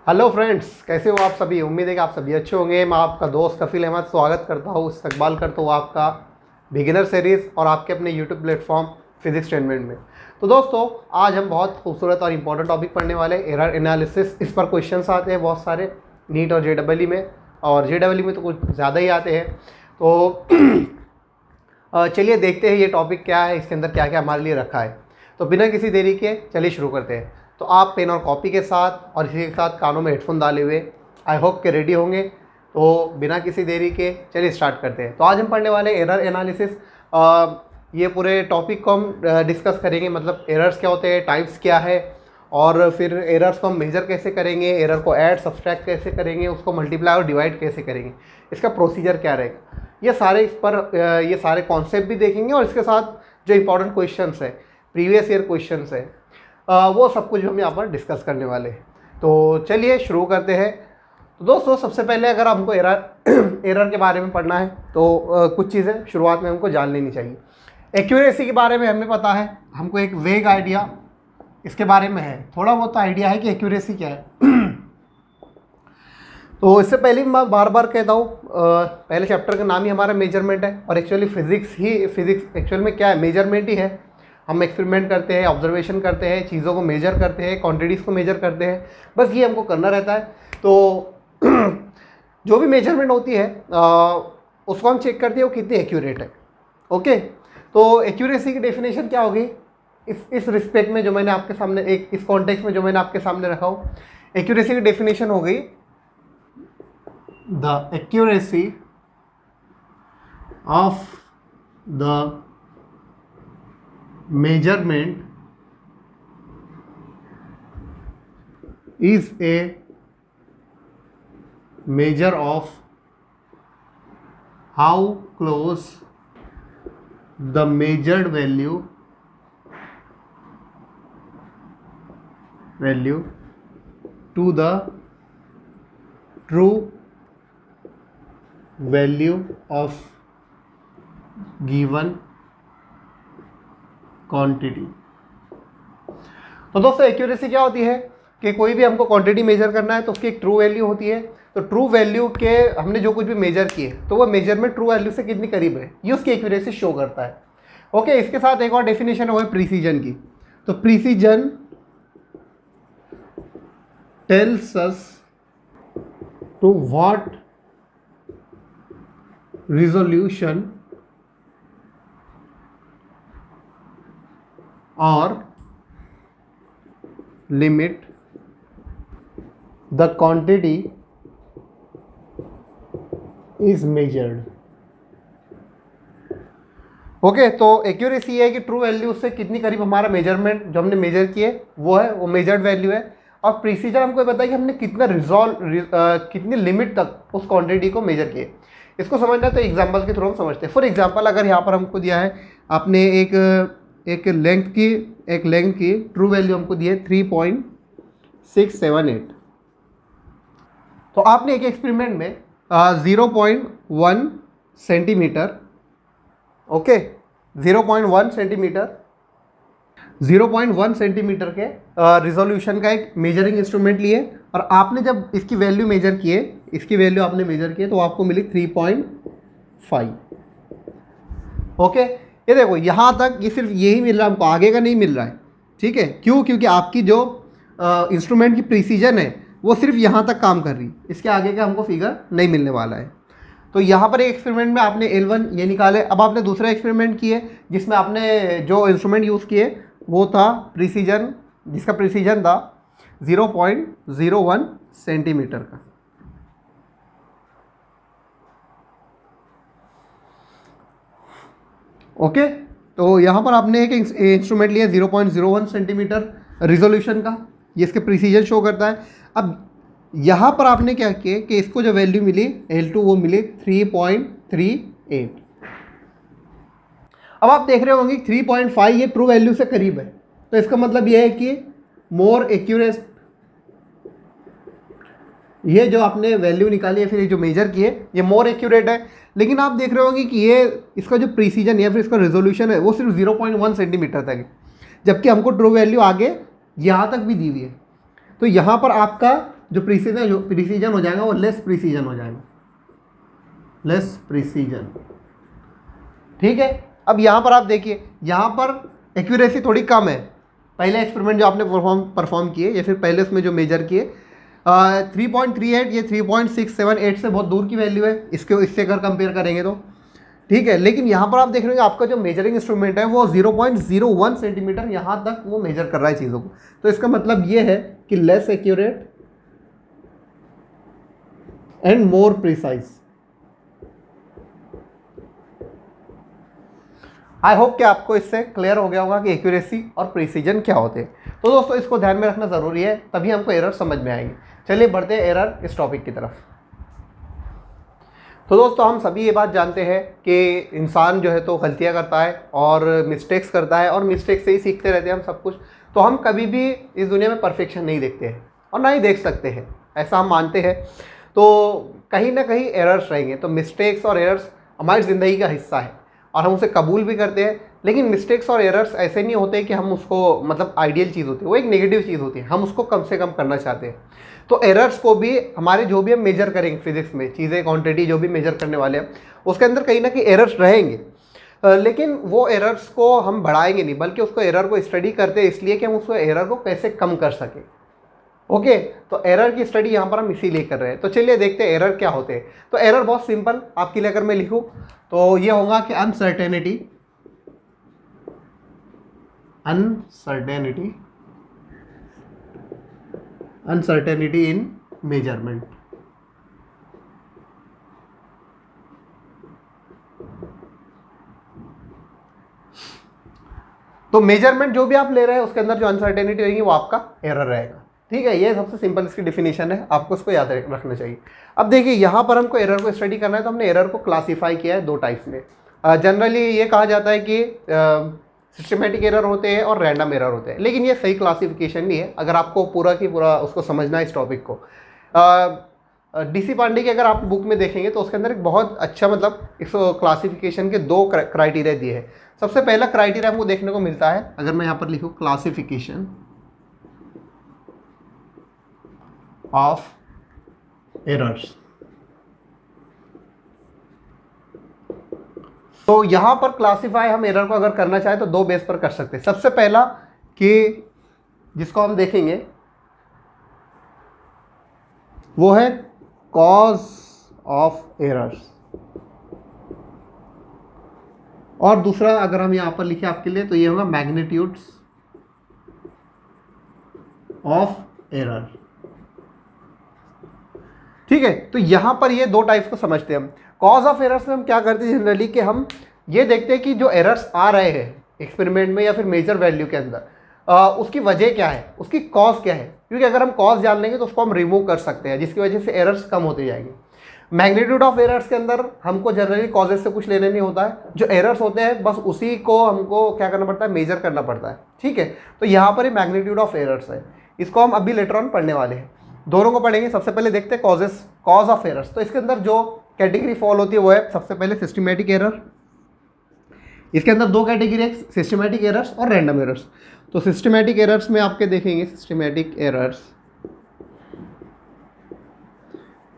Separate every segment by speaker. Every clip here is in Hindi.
Speaker 1: हेलो फ्रेंड्स, कैसे हो आप सभी। उम्मीद है कि आप सभी अच्छे होंगे। मैं आपका दोस्त कफील अहमद स्वागत करता हूँ, इस्तकबाल करता हूँ आपका बिगिनर सीरीज़ और आपके अपने यूट्यूब प्लेटफॉर्म फिजिक्स ट्रेनमेंट में। तो दोस्तों, आज हम बहुत खूबसूरत और इंपॉर्टेंट टॉपिक पढ़ने वाले एरर एनालिसिस। इस पर क्वेश्चंस आते हैं बहुत सारे नीट और जेडब्ल्यू में, और जेडब्ल्यू में तो कुछ ज़्यादा ही आते हैं। तो चलिए देखते हैं ये टॉपिक क्या है, इसके अंदर क्या क्या हमारे लिए रखा है। तो बिना किसी देरी के चलिए शुरू करते हैं। तो आप पेन और कॉपी के साथ और इसी के साथ कानों में हेडफोन डाले हुए आई होप के रेडी होंगे। तो बिना किसी देरी के चलिए स्टार्ट करते हैं। तो आज हम पढ़ने वाले एरर एनालिसिस। ये पूरे टॉपिक को हम डिस्कस करेंगे, मतलब एरर्स क्या होते हैं, टाइप्स क्या है, और फिर एरर्स को हम मेजर कैसे करेंगे, एरर को ऐड सब्सट्रैक्ट कैसे करेंगे, उसको मल्टीप्लाई और डिवाइड कैसे करेंगे, इसका प्रोसीजर क्या रहेगा। ये सारे कॉन्सेप्ट भी देखेंगे, और इसके साथ जो इंपॉर्टेंट क्वेश्चंस है, प्रीवियस ईयर क्वेश्चंस है, वो सब कुछ हम यहाँ पर डिस्कस करने वाले हैं। तो चलिए शुरू करते हैं। तो दोस्तों, सबसे पहले अगर हमको एरर के बारे में पढ़ना है तो कुछ चीज़ें शुरुआत में हमको जान लेनी चाहिए। एक्यूरेसी के बारे में हमें पता है, हमको एक वेग आइडिया इसके बारे में है, थोड़ा बहुत आइडिया है कि एक्यूरेसी क्या है। तो इससे पहले मैं बार बार कहता हूँ, पहले चैप्टर का नाम ही हमारा मेजरमेंट है, और एक्चुअली फिजिक्स एक्चुअल में क्या है, मेजरमेंट ही है। हम एक्सपेरिमेंट करते हैं, ऑब्जर्वेशन करते हैं, चीज़ों को मेजर करते हैं, क्वांटिटीज़ को मेजर करते हैं, बस ये हमको करना रहता है। तो जो भी मेजरमेंट होती है उसको हम चेक करते हैं वो कितनी एक्यूरेट है। ओके, तो एक्यूरेसी की डेफिनेशन क्या होगी इस रिस्पेक्ट में, जो मैंने आपके सामने इस कॉन्टेक्स्ट में जो मैंने आपके सामने रखा हो। एक्यूरेसी की डेफिनेशन हो गई, the accuracy of the measurement is a measure of how close the measured value to the true value of given quantity. तो दोस्तों, एक्यूरेसी क्या होती है कि कोई भी हमको क्वांटिटी मेजर करना है तो उसकी एक ट्रू वैल्यू होती है। तो ट्रू वैल्यू के हमने जो कुछ भी मेजर किए तो वो मेजरमेंट ट्रू वैल्यू से कितनी करीब है, ये उसकी एक्यूरेसी शो करता है। ओके, इसके साथ एक और डेफिनेशन हो है प्रीसीजन की। तो precision tells us to what resolution or limit the quantity is measured। Okay, तो एक्यूरेसी है कि ट्रू वैल्यू से कितनी करीब हमारा मेजरमेंट जो हमने मेजर किए वो है, वो मेजर्ड वैल्यू है। और प्रीसीजर हमको बताया कि हमने कितनी लिमिट तक उस क्वांटिटी को मेजर किए। इसको समझना है तो एग्जांपल के थ्रू हम समझते हैं। फॉर एग्जांपल, अगर यहाँ पर हमको दिया है, आपने एक लेंथ की ट्रू वैल्यू हमको दी है 3.678। तो आपने एक एक्सपेरिमेंट में 0.1 सेंटीमीटर, ओके, 0.1 सेंटीमीटर के रिजोल्यूशन का एक मेजरिंग इंस्ट्रूमेंट लिए, और आपने जब इसकी वैल्यू मेजर किए, आपने मेजर किए तो आपको मिली 3.5। ओके, ये देखो यहाँ तक ये सिर्फ यही मिल रहा है हमको, आगे का नहीं मिल रहा है। ठीक है, क्यों? क्योंकि आपकी जो इंस्ट्रूमेंट की प्रिसीजन है वो सिर्फ यहाँ तक काम कर रही, इसके आगे का हमको फिगर नहीं मिलने वाला है। तो यहाँ पर एक एक्सपेरिमेंट में आपने L1 ये निकाले। अब आपने दूसरा एक्सपेरिमेंट किए जिसमें आपने जो इंस्ट्रूमेंट यूज़ किए वो था प्रिसीजन, जिसका प्रिसीजन था 0.01 सेंटीमीटर का। ओके, तो यहाँ पर आपने एक इंस्ट्रूमेंट लिया 0.01 सेंटीमीटर रिजोल्यूशन का, ये इसके प्रिसीजन शो करता है। अब यहाँ पर आपने क्या किया कि इसको जो वैल्यू मिली L2 वो मिली 3.38। अब आप देख रहे होंगे 3.5 ये ट्रू वैल्यू से करीब है, तो इसका मतलब ये है कि मोर एक्यूरेट, ये जो आपने वैल्यू निकाली है फिर जो मेजर किए ये मोर एक्यूरेट है। लेकिन आप देख रहे होंगे कि ये इसका जो प्रीसीजन या फिर इसका रेजोल्यूशन है वो सिर्फ 0.1 सेंटीमीटर तक है, जबकि हमको ट्रू वैल्यू आगे यहाँ तक भी दी हुई है। तो यहाँ पर आपका जो प्रीसीजन हो जाएगा वो लेस प्रीसीजन हो जाएगा, लेस प्रीसीजन। ठीक है, अब यहाँ पर आप देखिए, यहाँ पर एक्यूरेसी थोड़ी कम है। पहले एक्सपेरिमेंट जो आपने परफॉर्म किए या फिर पहले उसमें जो मेजर किए 3.38, ये 3.678 से बहुत दूर की वैल्यू है इससे अगर कंपेयर करेंगे तो। ठीक है, लेकिन यहाँ पर आप देख रहे हो आपका जो मेजरिंग इंस्ट्रूमेंट है वो 0.01 सेंटीमीटर यहाँ तक वो मेजर कर रहा है चीज़ों को। तो इसका मतलब ये है कि less accurate and more precise. I hope कि आपको इससे क्लियर हो गया होगा कि एक्यूरेसी और प्रिसीजन क्या होते हैं। तो दोस्तों इसको ध्यान में रखना ज़रूरी है, तभी हमको एरर समझ में आएंगे। चलिए बढ़ते हैं एरर इस टॉपिक की तरफ। तो दोस्तों हम सभी ये बात जानते हैं कि इंसान जो है तो गलतियाँ करता है और मिस्टेक्स करता है, और मिस्टेक से ही सीखते रहते हैं हम सब कुछ। तो हम कभी भी इस दुनिया में परफेक्शन नहीं देखते हैं और ना ही देख सकते हैं, ऐसा हम मानते हैं। तो कहीं ना कहीं एरर्स रहेंगे। तो मिस्टेक्स और एरर्स हमारी ज़िंदगी का हिस्सा है और हम उसे कबूल भी करते हैं। लेकिन मिस्टेक्स और एरर्स ऐसे नहीं होते कि हम उसको मतलब आइडियल चीज़ होती है, वो एक नेगेटिव चीज़ होती है, हम उसको कम से कम करना चाहते हैं। तो एरर्स को भी हमारे जो भी हम मेजर करेंगे फिजिक्स में, चीज़ें क्वांटिटी जो भी मेजर करने वाले हैं, उसके अंदर कहीं ना कहीं एरर्स रहेंगे। लेकिन वो एरर्स को हम बढ़ाएंगे नहीं, बल्कि उसको एरर को स्टडी करते हैं इसलिए कि हम उसको एरर को कैसे कम कर सकें। ओके, तो एरर की स्टडी यहाँ पर हम इसीलिए कर रहे हैं। तो चलिए देखते हैं एरर क्या होते हैं। तो एरर बहुत सिंपल आपके लिए अगर मैं लिखूँ तो ये होगा कि अनसर्टेनिटी इन मेजरमेंट। तो मेजरमेंट जो भी आप ले रहे हैं उसके अंदर जो अनसर्टेनिटी रहेगी वो आपका एरर रहेगा। ठीक है, ये सबसे सिंपल इसकी डिफिनीशन है, आपको इसको याद रखना चाहिए। अब देखिए यहाँ पर हमको एरर को स्टडी करना है, तो हमने एरर को क्लासीफाई किया है दो टाइप्स में। जनरली ये कहा जाता है कि सिस्टमेटिक एरर होते हैं और रैंडम एरर होते हैं, लेकिन ये सही क्लासिफिकेशन नहीं है अगर आपको पूरा की पूरा उसको समझना है इस टॉपिक को। DC पांडे की अगर आप बुक में देखेंगे तो उसके अंदर एक बहुत अच्छा मतलब इस क्लासिफिकेशन के दो क्राइटेरिया दिए हैं। सबसे पहला क्राइटेरिया हमको देखने को मिलता है, अगर मैं यहाँ पर लिखूँ क्लासिफिकेशन ऑफ एरर्स। तो यहाँ पर क्लासीफाई हम एरर को अगर करना चाहे तो दो बेस पर कर सकते हैं। सबसे पहला कि जिसको हम देखेंगे वो है कॉज ऑफ एरर्स, और दूसरा अगर हम यहाँ पर लिखे आपके लिए तो ये होगा मैग्नीट्यूड्स ऑफ एरर। ठीक है, तो यहाँ पर ये दो टाइप्स को समझते हैं हम। कॉज ऑफ एरर्स में हम क्या करते हैं जनरली कि हम ये देखते हैं कि जो एरर्स आ रहे हैं एक्सपेरिमेंट में या फिर मेजर वैल्यू के अंदर उसकी वजह क्या है, उसकी कॉज क्या है। क्योंकि अगर हम कॉज जान लेंगे तो उसको हम रिमूव कर सकते हैं, जिसकी वजह से एरर्स कम होते जाएंगे। मैग्नीट्यूड ऑफ एरर्स के अंदर हमको जनरली कॉजेज से कुछ लेने नहीं होता है, जो एरर्स होते हैं बस उसी को हमको क्या करना पड़ता है, मेजर करना पड़ता है। ठीक है, तो यहाँ पर ही मैग्नीट्यूड ऑफ एरर्स है, इसको हम अभी लेटर ऑन पढ़ने वाले हैं, दोनों को पढ़ेंगे। सबसे पहले देखते हैं कॉज ऑफ एरर्स। तो इसके अंदर जो कैटेगरी फॉल होती है वो है सबसे पहले सिस्टमेटिक एरर। इसके अंदर दो कैटेगरी है, सिस्टमेटिक एरर्स और रैंडम एरर्स। तो सिस्टमेटिक एरर्स में आपके देखेंगे, सिस्टमेटिक एरर्स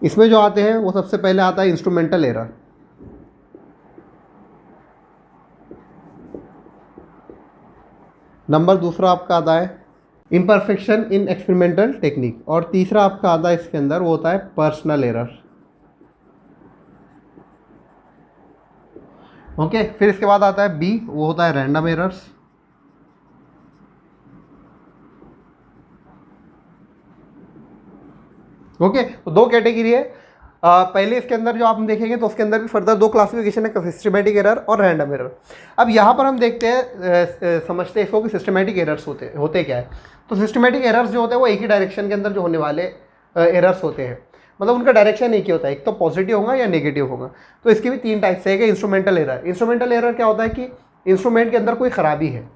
Speaker 1: इसमें जो आते हैं वो सबसे पहले आता है इंस्ट्रूमेंटल एरर। नंबर दूसरा आपका आता है इम्परफेक्शन इन एक्सपेरिमेंटल टेक्निक, और तीसरा आपका आता है इसके अंदर वो होता है पर्सनल एरर। ओके, फिर इसके बाद आता है बी, वो होता है रैंडम एरर्स। ओके, तो दो कैटेगरी है। पहले इसके अंदर जो आप देखेंगे तो उसके अंदर भी फर्दर दो क्लासिफिकेशन है, सिस्टमेटिक एरर और रैंडम एरर। अब यहाँ पर हम देखते हैं समझते हैं इसको कि सिस्टमेटिक एरर्स होते क्या है। तो सिस्टमेटिक एरर्स जो होते हैं वो एक ही डायरेक्शन के अंदर जो होने वाले एरर्स होते हैं, मतलब उनका डायरेक्शन एक ही होता है, एक तो पॉजिटिव होगा या नेगेटिव होगा। तो इसके भी तीन टाइप्स है। इंस्ट्रूमेंटल एरर, इंस्ट्रूमेंटल एरर क्या होता है कि इंस्ट्रूमेंट के अंदर कोई खराबी है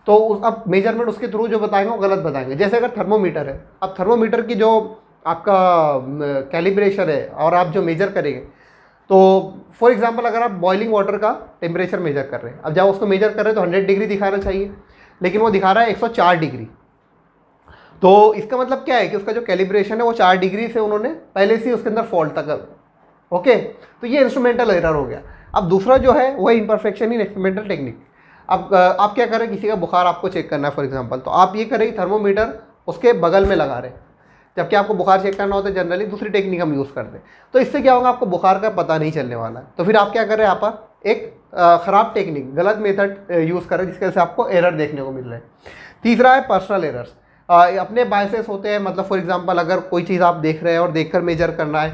Speaker 1: तो अब मेजरमेंट उसके थ्रू जो बताएंगे वो गलत बताएंगे। जैसे अगर थर्मोमीटर है, अब थर्मोमीटर की जो आपका कैलिब्रेशन है और आप जो मेजर करेंगे, तो फॉर एग्जांपल अगर आप बॉइलिंग वाटर का टेम्परेचर मेजर कर रहे हैं, अब जब उसको मेजर कर रहे हैं तो 100 डिग्री दिखाना चाहिए, लेकिन वो दिखा रहा है 104 डिग्री। तो इसका मतलब क्या है कि उसका जो कैलिब्रेशन है वो 4 डिग्री से उन्होंने पहले से उसके अंदर फॉल्ट तक। ओके, तो ये इंस्ट्रूमेंटल एरर हो गया। अब दूसरा जो है वो इंपरफेक्शन इन एक्सपेरिमेंटल टेक्निक। अब आप क्या करें, किसी का बुखार आपको चेक करना है फॉर एग्जांपल, तो आप ये करें थर्मोमीटर उसके बगल में लगा रहे, जबकि आपको बुखार चेक करना होता है जनरली दूसरी टेक्निक हम यूज़ करते हैं। तो इससे क्या होगा, आपको बुखार का पता नहीं चलने वाला है। तो फिर आप क्या करें, आप एक ख़राब टेक्निक, गलत मेथड यूज़ करें जिसकी वजह से आपको एरर देखने को मिल रहे हैं। तीसरा है पर्सनल एरर्स। अपने बायसेस होते हैं, मतलब फॉर एग्जांपल अगर कोई चीज़ आप देख रहे हैं और देखकर मेजर करना है,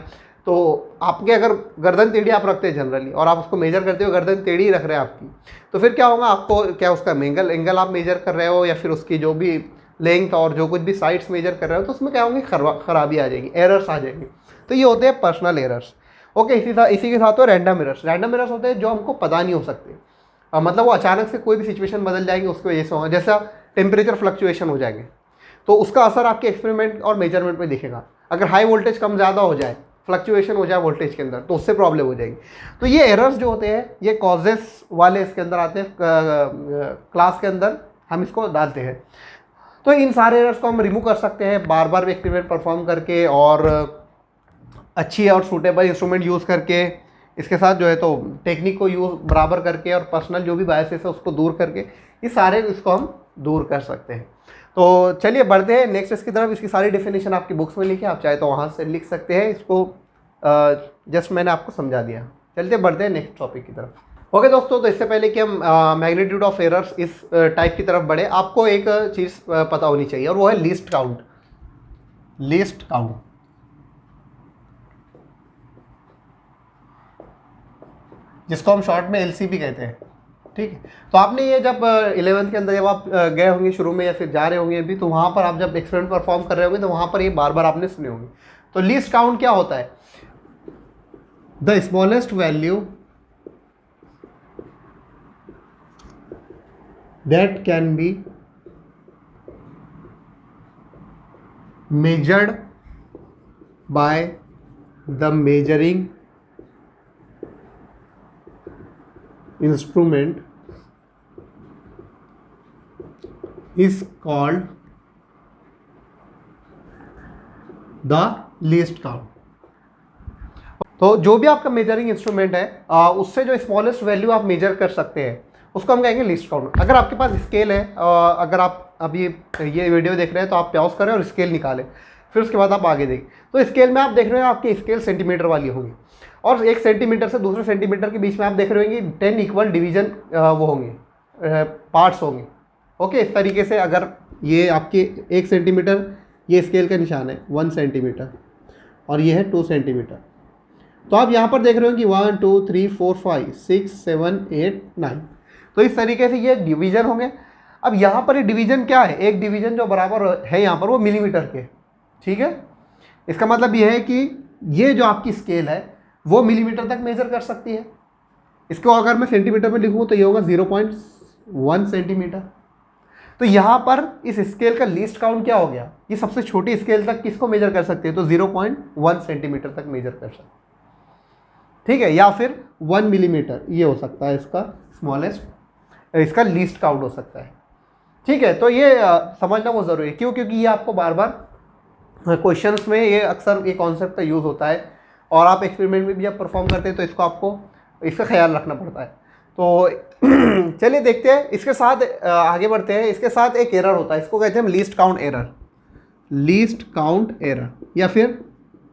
Speaker 1: तो आपके अगर गर्दन टेढ़ी आप रखते हैं जनरली और आप उसको मेजर करते हो गर्दन टेढ़ी रख रहे हैं आपकी, तो फिर क्या होगा, आपको क्या उसका एंगल आप मेजर कर रहे हो या फिर उसकी जो भी लेंथ और जो कुछ भी साइड्स मेजर कर रहे हो, तो उसमें क्या होंगे, खराबी आ जाएगी, एरर्स आ जाएंगे। तो ये होते हैं पर्सनल एरर्स। ओके, इसी के साथ हो रैंडम एरर्स। रैंडम एरर्स होते हैं जो हमको पता नहीं हो सकते, मतलब वो अचानक से कोई भी सिचुएशन बदल जाएगी उसकी वजह से होगा। जैसा टेम्परेचर फ्लक्चुएशन हो जाएंगे तो उसका असर आपके एक्सपेरिमेंट और मेजरमेंट में दिखेगा। अगर हाई वोल्टेज कम ज़्यादा हो जाए, फ्लक्चुएशन हो जाए वोल्टेज के अंदर, तो उससे प्रॉब्लम हो जाएगी। तो ये एरर्स जो होते हैं ये कॉजेस वाले इसके अंदर आते हैं, क्लास के अंदर हम इसको डालते हैं। तो इन सारे एरर्स को हम रिमूव कर सकते हैं बार बार एक्सपेरिमेंट परफॉर्म करके और अच्छी और सूटेबल इंस्ट्रूमेंट यूज़ करके, इसके साथ जो है तो टेक्निक को यूज़ बराबर करके और पर्सनल जो भी बायसेस है उसको दूर करके, ये सारे इसको हम दूर कर सकते हैं। तो चलिए बढ़ते हैं नेक्स्ट इसकी तरफ। इसकी सारी डेफिनेशन आपकी बुक्स में लिखी है, आप चाहे तो वहाँ से लिख सकते हैं, इसको जस्ट मैंने आपको समझा दिया। चलते बढ़ते हैं नेक्स्ट टॉपिक की तरफ। ओके दोस्तों, तो इससे पहले कि हम मैग्नीट्यूड ऑफ एरर्स इस टाइप की तरफ बढ़े, आपको एक चीज़ पता होनी चाहिए और वो है लीस्ट काउंट। लीस्ट काउंट जिसको हम शॉर्ट में एलसीबी कहते हैं, ठीक है। तो आपने ये जब 11th के अंदर जब आप गए होंगे शुरू में या फिर जा रहे होंगे अभी, तो वहाँ पर आप जब एक्सपेरिमेंट परफॉर्म कर रहे होंगे तो वहाँ पर ये बार बार आपने सुने होंगे। तो लीस्ट काउंट क्या होता है, the smallest value that can be measured by the measuring instrument is called the least count। तो जो भी आपका मेजरिंग इंस्ट्रूमेंट है उससे जो स्मॉलेस्ट वैल्यू आप मेजर कर सकते हैं उसको हम कहेंगे लीस्ट काउंट। अगर आपके पास स्केल है, अगर आप अभी ये वीडियो देख रहे हैं तो आप पॉज करें और स्केल निकालें, फिर उसके बाद आप आगे देखें। तो स्केल में आप देख रहे हैं आपकी स्केल सेंटीमीटर वाली होगी और 1 सेंटीमीटर से दूसरे सेंटीमीटर के बीच में आप देख रहे होंगे 10 इक्वल डिवीजन वो होंगे, पार्ट्स होंगे। ओके, इस तरीके से अगर ये आपके 1 सेंटीमीटर, ये स्केल का निशान है 1 सेंटीमीटर और ये है 2 सेंटीमीटर, तो आप यहाँ पर देख रहे हो कि 1 2 3 4 5 6 7 8 9, तो इस तरीके से ये डिवीजन होंगे। अब यहाँ पर ये डिवीजन क्या है, एक डिवीजन जो बराबर है यहाँ पर वो मिलीमीटर के, ठीक है। इसका मतलब ये है कि ये जो आपकी स्केल है वो मिलीमीटर तक मेजर कर सकती है। इसको अगर मैं सेंटीमीटर में लिखूँ तो ये होगा 0.1 सेंटीमीटर। तो यहाँ पर इस स्केल का लीस्ट काउंट क्या हो गया, ये सबसे छोटी स्केल तक किसको मेजर कर सकते हैं, तो 0.1 सेंटीमीटर तक मेजर कर सकते हैं, ठीक है। या फिर 1 मिलीमीटर ये हो सकता है इसका स्मॉलेस्ट, इसका लीस्ट काउंट हो सकता है, ठीक है। तो ये समझना बहुत ज़रूरी है, क्यों, क्योंकि ये आपको बार बार क्वेश्चंस में ये अक्सर ये कॉन्सेप्ट का यूज़ होता है और आप एक्सपेरिमेंट में भी जब परफॉर्म करते हैं तो इसको आपको इसका ख्याल रखना पड़ता है। तो चलिए देखते हैं, इसके साथ आगे बढ़ते हैं। इसके साथ एक एरर होता है, इसको कहते हैं हम least count error, least count error या फिर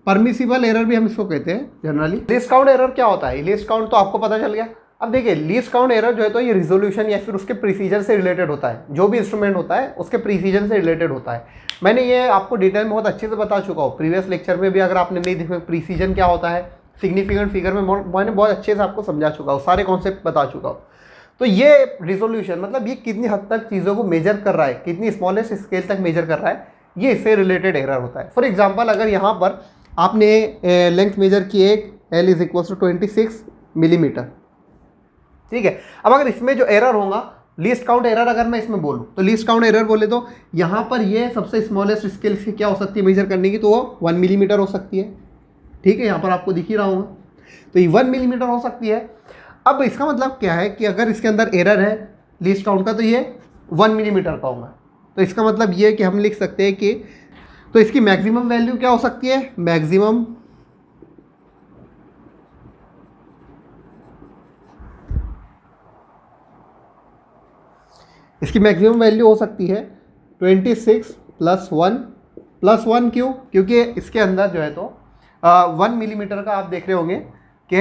Speaker 1: परमिसिबल एरर भी हम इसको कहते हैं जनरली। लीस्ट काउंट एरर क्या होता है, लीस्ट काउंट तो आपको पता चल गया। अब देखिए लीस्ट काउंट एरर जो है तो ये रिजोल्यूशन या फिर उसके प्रीसीजन से रिलेटेड होता है, जो भी इंस्ट्रूमेंट होता है उसके प्रीसीजन से रिलेटेड होता है। मैंने ये आपको डिटेल में बहुत अच्छे से बता चुका हूँ प्रीवियस लेक्चर में भी, अगर आपने नहीं देखा प्रीसीजन क्या होता है, सिग्निफिकेंट फिगर में मैंने बहुत अच्छे से आपको समझा चुका हूँ, सारे कॉन्सेप्ट बता चुका हूँ। तो ये रिजोल्यूशन मतलब ये कितनी हद तक चीज़ों को मेजर कर रहा है, कितनी स्मॉलेस्ट स्केल तक मेजर कर रहा है, ये इससे रिलेटेड एरर होता है। फॉर एग्जाम्पल अगर यहाँ पर आपने लेंथ मेजर की एक L is equal to 26 millimetre, ठीक है। अब अगर इसमें जो एरर होगा लीस्ट काउंट एरर, अगर मैं इसमें बोलूँ तो लीस्ट काउंट एरर बोले तो यहाँ पर ये सबसे स्मॉलेस्ट स्केल से क्या हो सकती है मेजर करने की, तो वो 1 मिलीमीटर हो सकती है, ठीक है। यहाँ पर आपको दिख ही रहा होगा, तो ये 1 मिलीमीटर हो सकती है। अब इसका मतलब क्या है कि अगर इसके अंदर एरर है लीस्ट काउंट का तो ये 1 मिलीमीटर का होगा, तो इसका मतलब ये है कि हम लिख सकते हैं कि तो इसकी मैक्सिमम वैल्यू क्या हो सकती है, मैक्सिमम इसकी मैक्सिमम वैल्यू हो सकती है 26 प्लस वन क्यों, क्योंकि इसके अंदर जो है तो 1 मिलीमीटर का आप देख रहे होंगे कि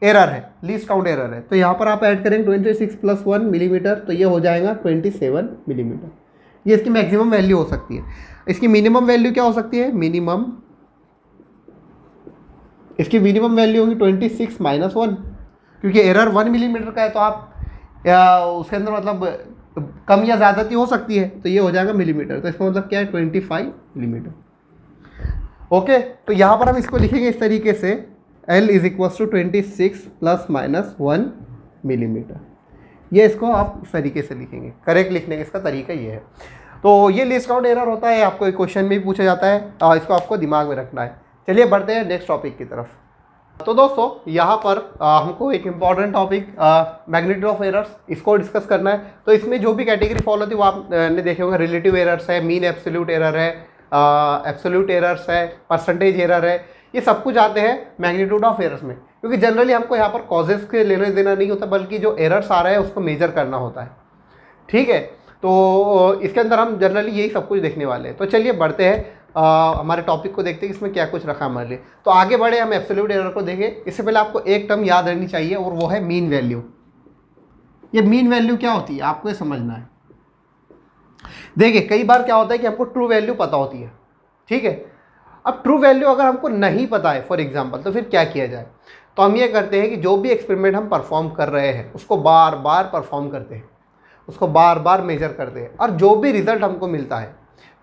Speaker 1: एरर है, लीस्ट काउंट एरर है। तो यहाँ पर आप ऐड करेंगे 26 प्लस 1 मिलीमीटर, तो ये हो जाएगा 27 मिलीमीटर। ये इसकी मैक्सिमम वैल्यू हो सकती है। इसकी मिनिमम वैल्यू क्या हो सकती है, इसकी मिनिमम वैल्यू होगी 26 माइनस 1, क्योंकि एरर 1 मिलीमीटर का है तो आप उसके अंदर मतलब कम या ज़्यादती हो सकती है, तो ये हो जाएगा मिलीमीटर। तो इसका मतलब क्या है 25 मिलीमीटर। ओके, तो यहाँ पर हम इसको लिखेंगे इस तरीके से L is equals to 26 plus minus 1 millimetre. ये इसको आप इस तरीके से लिखेंगे, करेक्ट लिखने का इसका तरीका ये है। तो ये लीस्ट काउंट एरर होता है, आपको एक क्वेश्चन में भी पूछा जाता है, इसको आपको दिमाग में रखना है। चलिए बढ़ते हैं नेक्स्ट टॉपिक की तरफ। तो दोस्तों यहाँ पर हमको एक important topic magnitude of errors, इसको डिस्कस करना है। तो इसमें जो भी कैटेगरी फॉलो होती है वो आपने देखे होंगे, रिलेटिव एरर्स है, मीन एब्सोल्यूट एरर है, एब्सोल्यूट एरर्स है, परसेंटेज एरर है, ये सब कुछ आते हैं मैग्नीट्यूड ऑफ एरर्स में। क्योंकि जनरली हमको यहाँ पर कॉजेस के लेने देना नहीं होता, बल्कि जो एरर्स आ रहा है उसको मेजर करना होता है। ठीक है, तो इसके अंदर हम जनरली यही सब कुछ देखने वाले हैं। तो चलिए बढ़ते हैं हमारे टॉपिक को, देखते हैं इसमें क्या कुछ रखा हमारे लिए। तो आगे बढ़े, हम एब्सोल्यूट एरर को देखें। इससे पहले आपको एक टर्म याद रहनी चाहिए और वो है मीन वैल्यू। ये मीन वैल्यू क्या होती है आपको ये समझना है। देखिए कई बार क्या होता है कि हमको ट्रू वैल्यू पता होती है, ठीक है। अब ट्रू वैल्यू अगर हमको नहीं पता है फॉर एग्जांपल, तो फिर क्या किया जाए। तो हम ये करते हैं कि जो भी एक्सपेरिमेंट हम परफॉर्म कर रहे हैं उसको बार बार परफॉर्म करते हैं, उसको बार बार मेजर करते हैं, और जो भी रिजल्ट हमको मिलता है,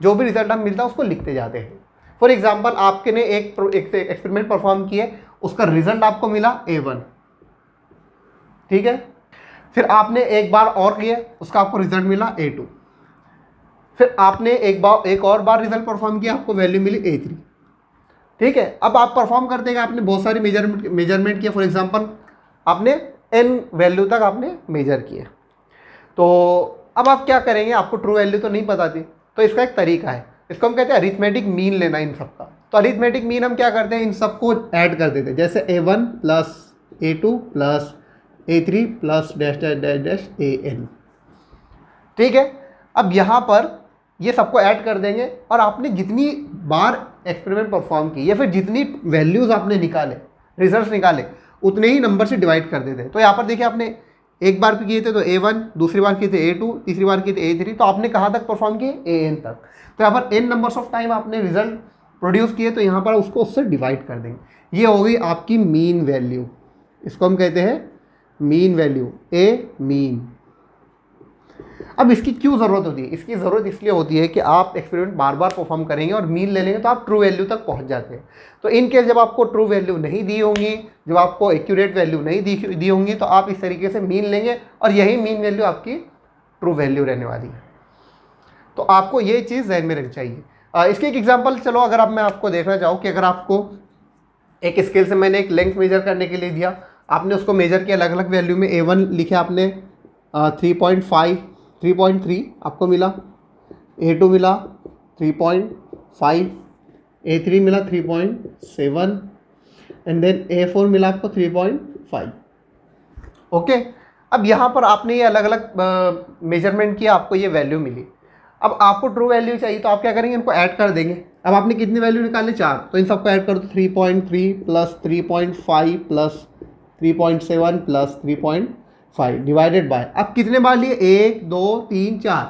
Speaker 1: जो भी रिजल्ट हम मिलता है उसको लिखते जाते हैं। फॉर एग्जांपल आपके ने एक एक्सपेरिमेंट परफॉर्म किए, उसका रिजल्ट आपको मिला A1, ठीक है। फिर आपने एक बार और किया, उसका आपको रिजल्ट मिला A2। फिर आपने एक और बार रिजल्ट परफॉर्म किया, आपको वैल्यू मिली A3, ठीक है। अब आप परफॉर्म करते हैं, आपने बहुत सारी मेजरमेंट किया। फॉर एग्जांपल आपने n वैल्यू तक आपने मेजर किए। तो अब आप क्या करेंगे, आपको ट्रू वैल्यू तो नहीं पता थी, तो इसका एक तरीका है, इसको हम कहते हैं अरिथमेटिक मीन लेना इन सबका। तो अरिथमेटिक मीन हम क्या करते हैं, इन सबको ऐड कर देते हैं, जैसे A1 plus A2 plus A3 plus dash dash dash dash AN, ठीक है। अब यहाँ पर ये सबको ऐड कर देंगे, और आपने जितनी बार एक्सपेरिमेंट परफॉर्म की या फिर जितनी वैल्यूज़ आपने निकाले, रिजल्ट्स निकाले, उतने ही नंबर से डिवाइड कर देते हैं। तो यहाँ पर देखिए आपने एक बार किए थे तो A1, दूसरी बार किए थे A2, तीसरी बार किए थे A3, तो आपने कहाँ तक परफॉर्म किए, AN तक। तो यहाँ पर n नंबर्स ऑफ टाइम आपने रिजल्ट प्रोड्यूस किए, तो यहाँ पर उसको उससे डिवाइड कर देंगे। ये हो गई आपकी मीन वैल्यू, इसको हम कहते हैं मीन वैल्यू, A मीन। अब इसकी क्यों ज़रूरत होती है, इसकी ज़रूरत इसलिए होती है कि आप एक्सपेरिमेंट बार बार परफॉर्म करेंगे और मीन ले लेंगे तो आप ट्रू वैल्यू तक पहुंच जाते हैं। तो इन केस जब आपको ट्रू वैल्यू नहीं दी होंगी, जब आपको एक्यूरेट वैल्यू नहीं दी होंगी, तो आप इस तरीके से मीन लेंगे और यही मीन वैल्यू आपकी ट्रू वैल्यू रहने वाली है। तो आपको ये चीज़ ध्यान में रखनी चाहिए। इसकी एक एग्जाम्पल, चलो अगर अब मैं आपको देखना चाहूँ कि अगर आपको एक स्केल से मैंने एक लेंथ मेजर करने के लिए दिया, आपने उसको मेजर किया अलग अलग वैल्यू में, A1 लिखे आपने 3.3 आपको मिला, A2 मिला 3.5, A3 मिला 3.7 एंड देन A4 मिला आपको 3.5। ओके, अब यहाँ पर आपने ये अलग अलग मेजरमेंट किया, आपको ये वैल्यू मिली। अब आपको ट्रू वैल्यू चाहिए तो आप क्या करेंगे, इनको ऐड कर देंगे। अब आपने कितनी वैल्यू निकाले, 4, तो इन सबको ऐड कर दो, 3.3 plus 3.5 plus 3.7 plus 3.5 divided by, अब कितने बार लिए, 1 2 3 4,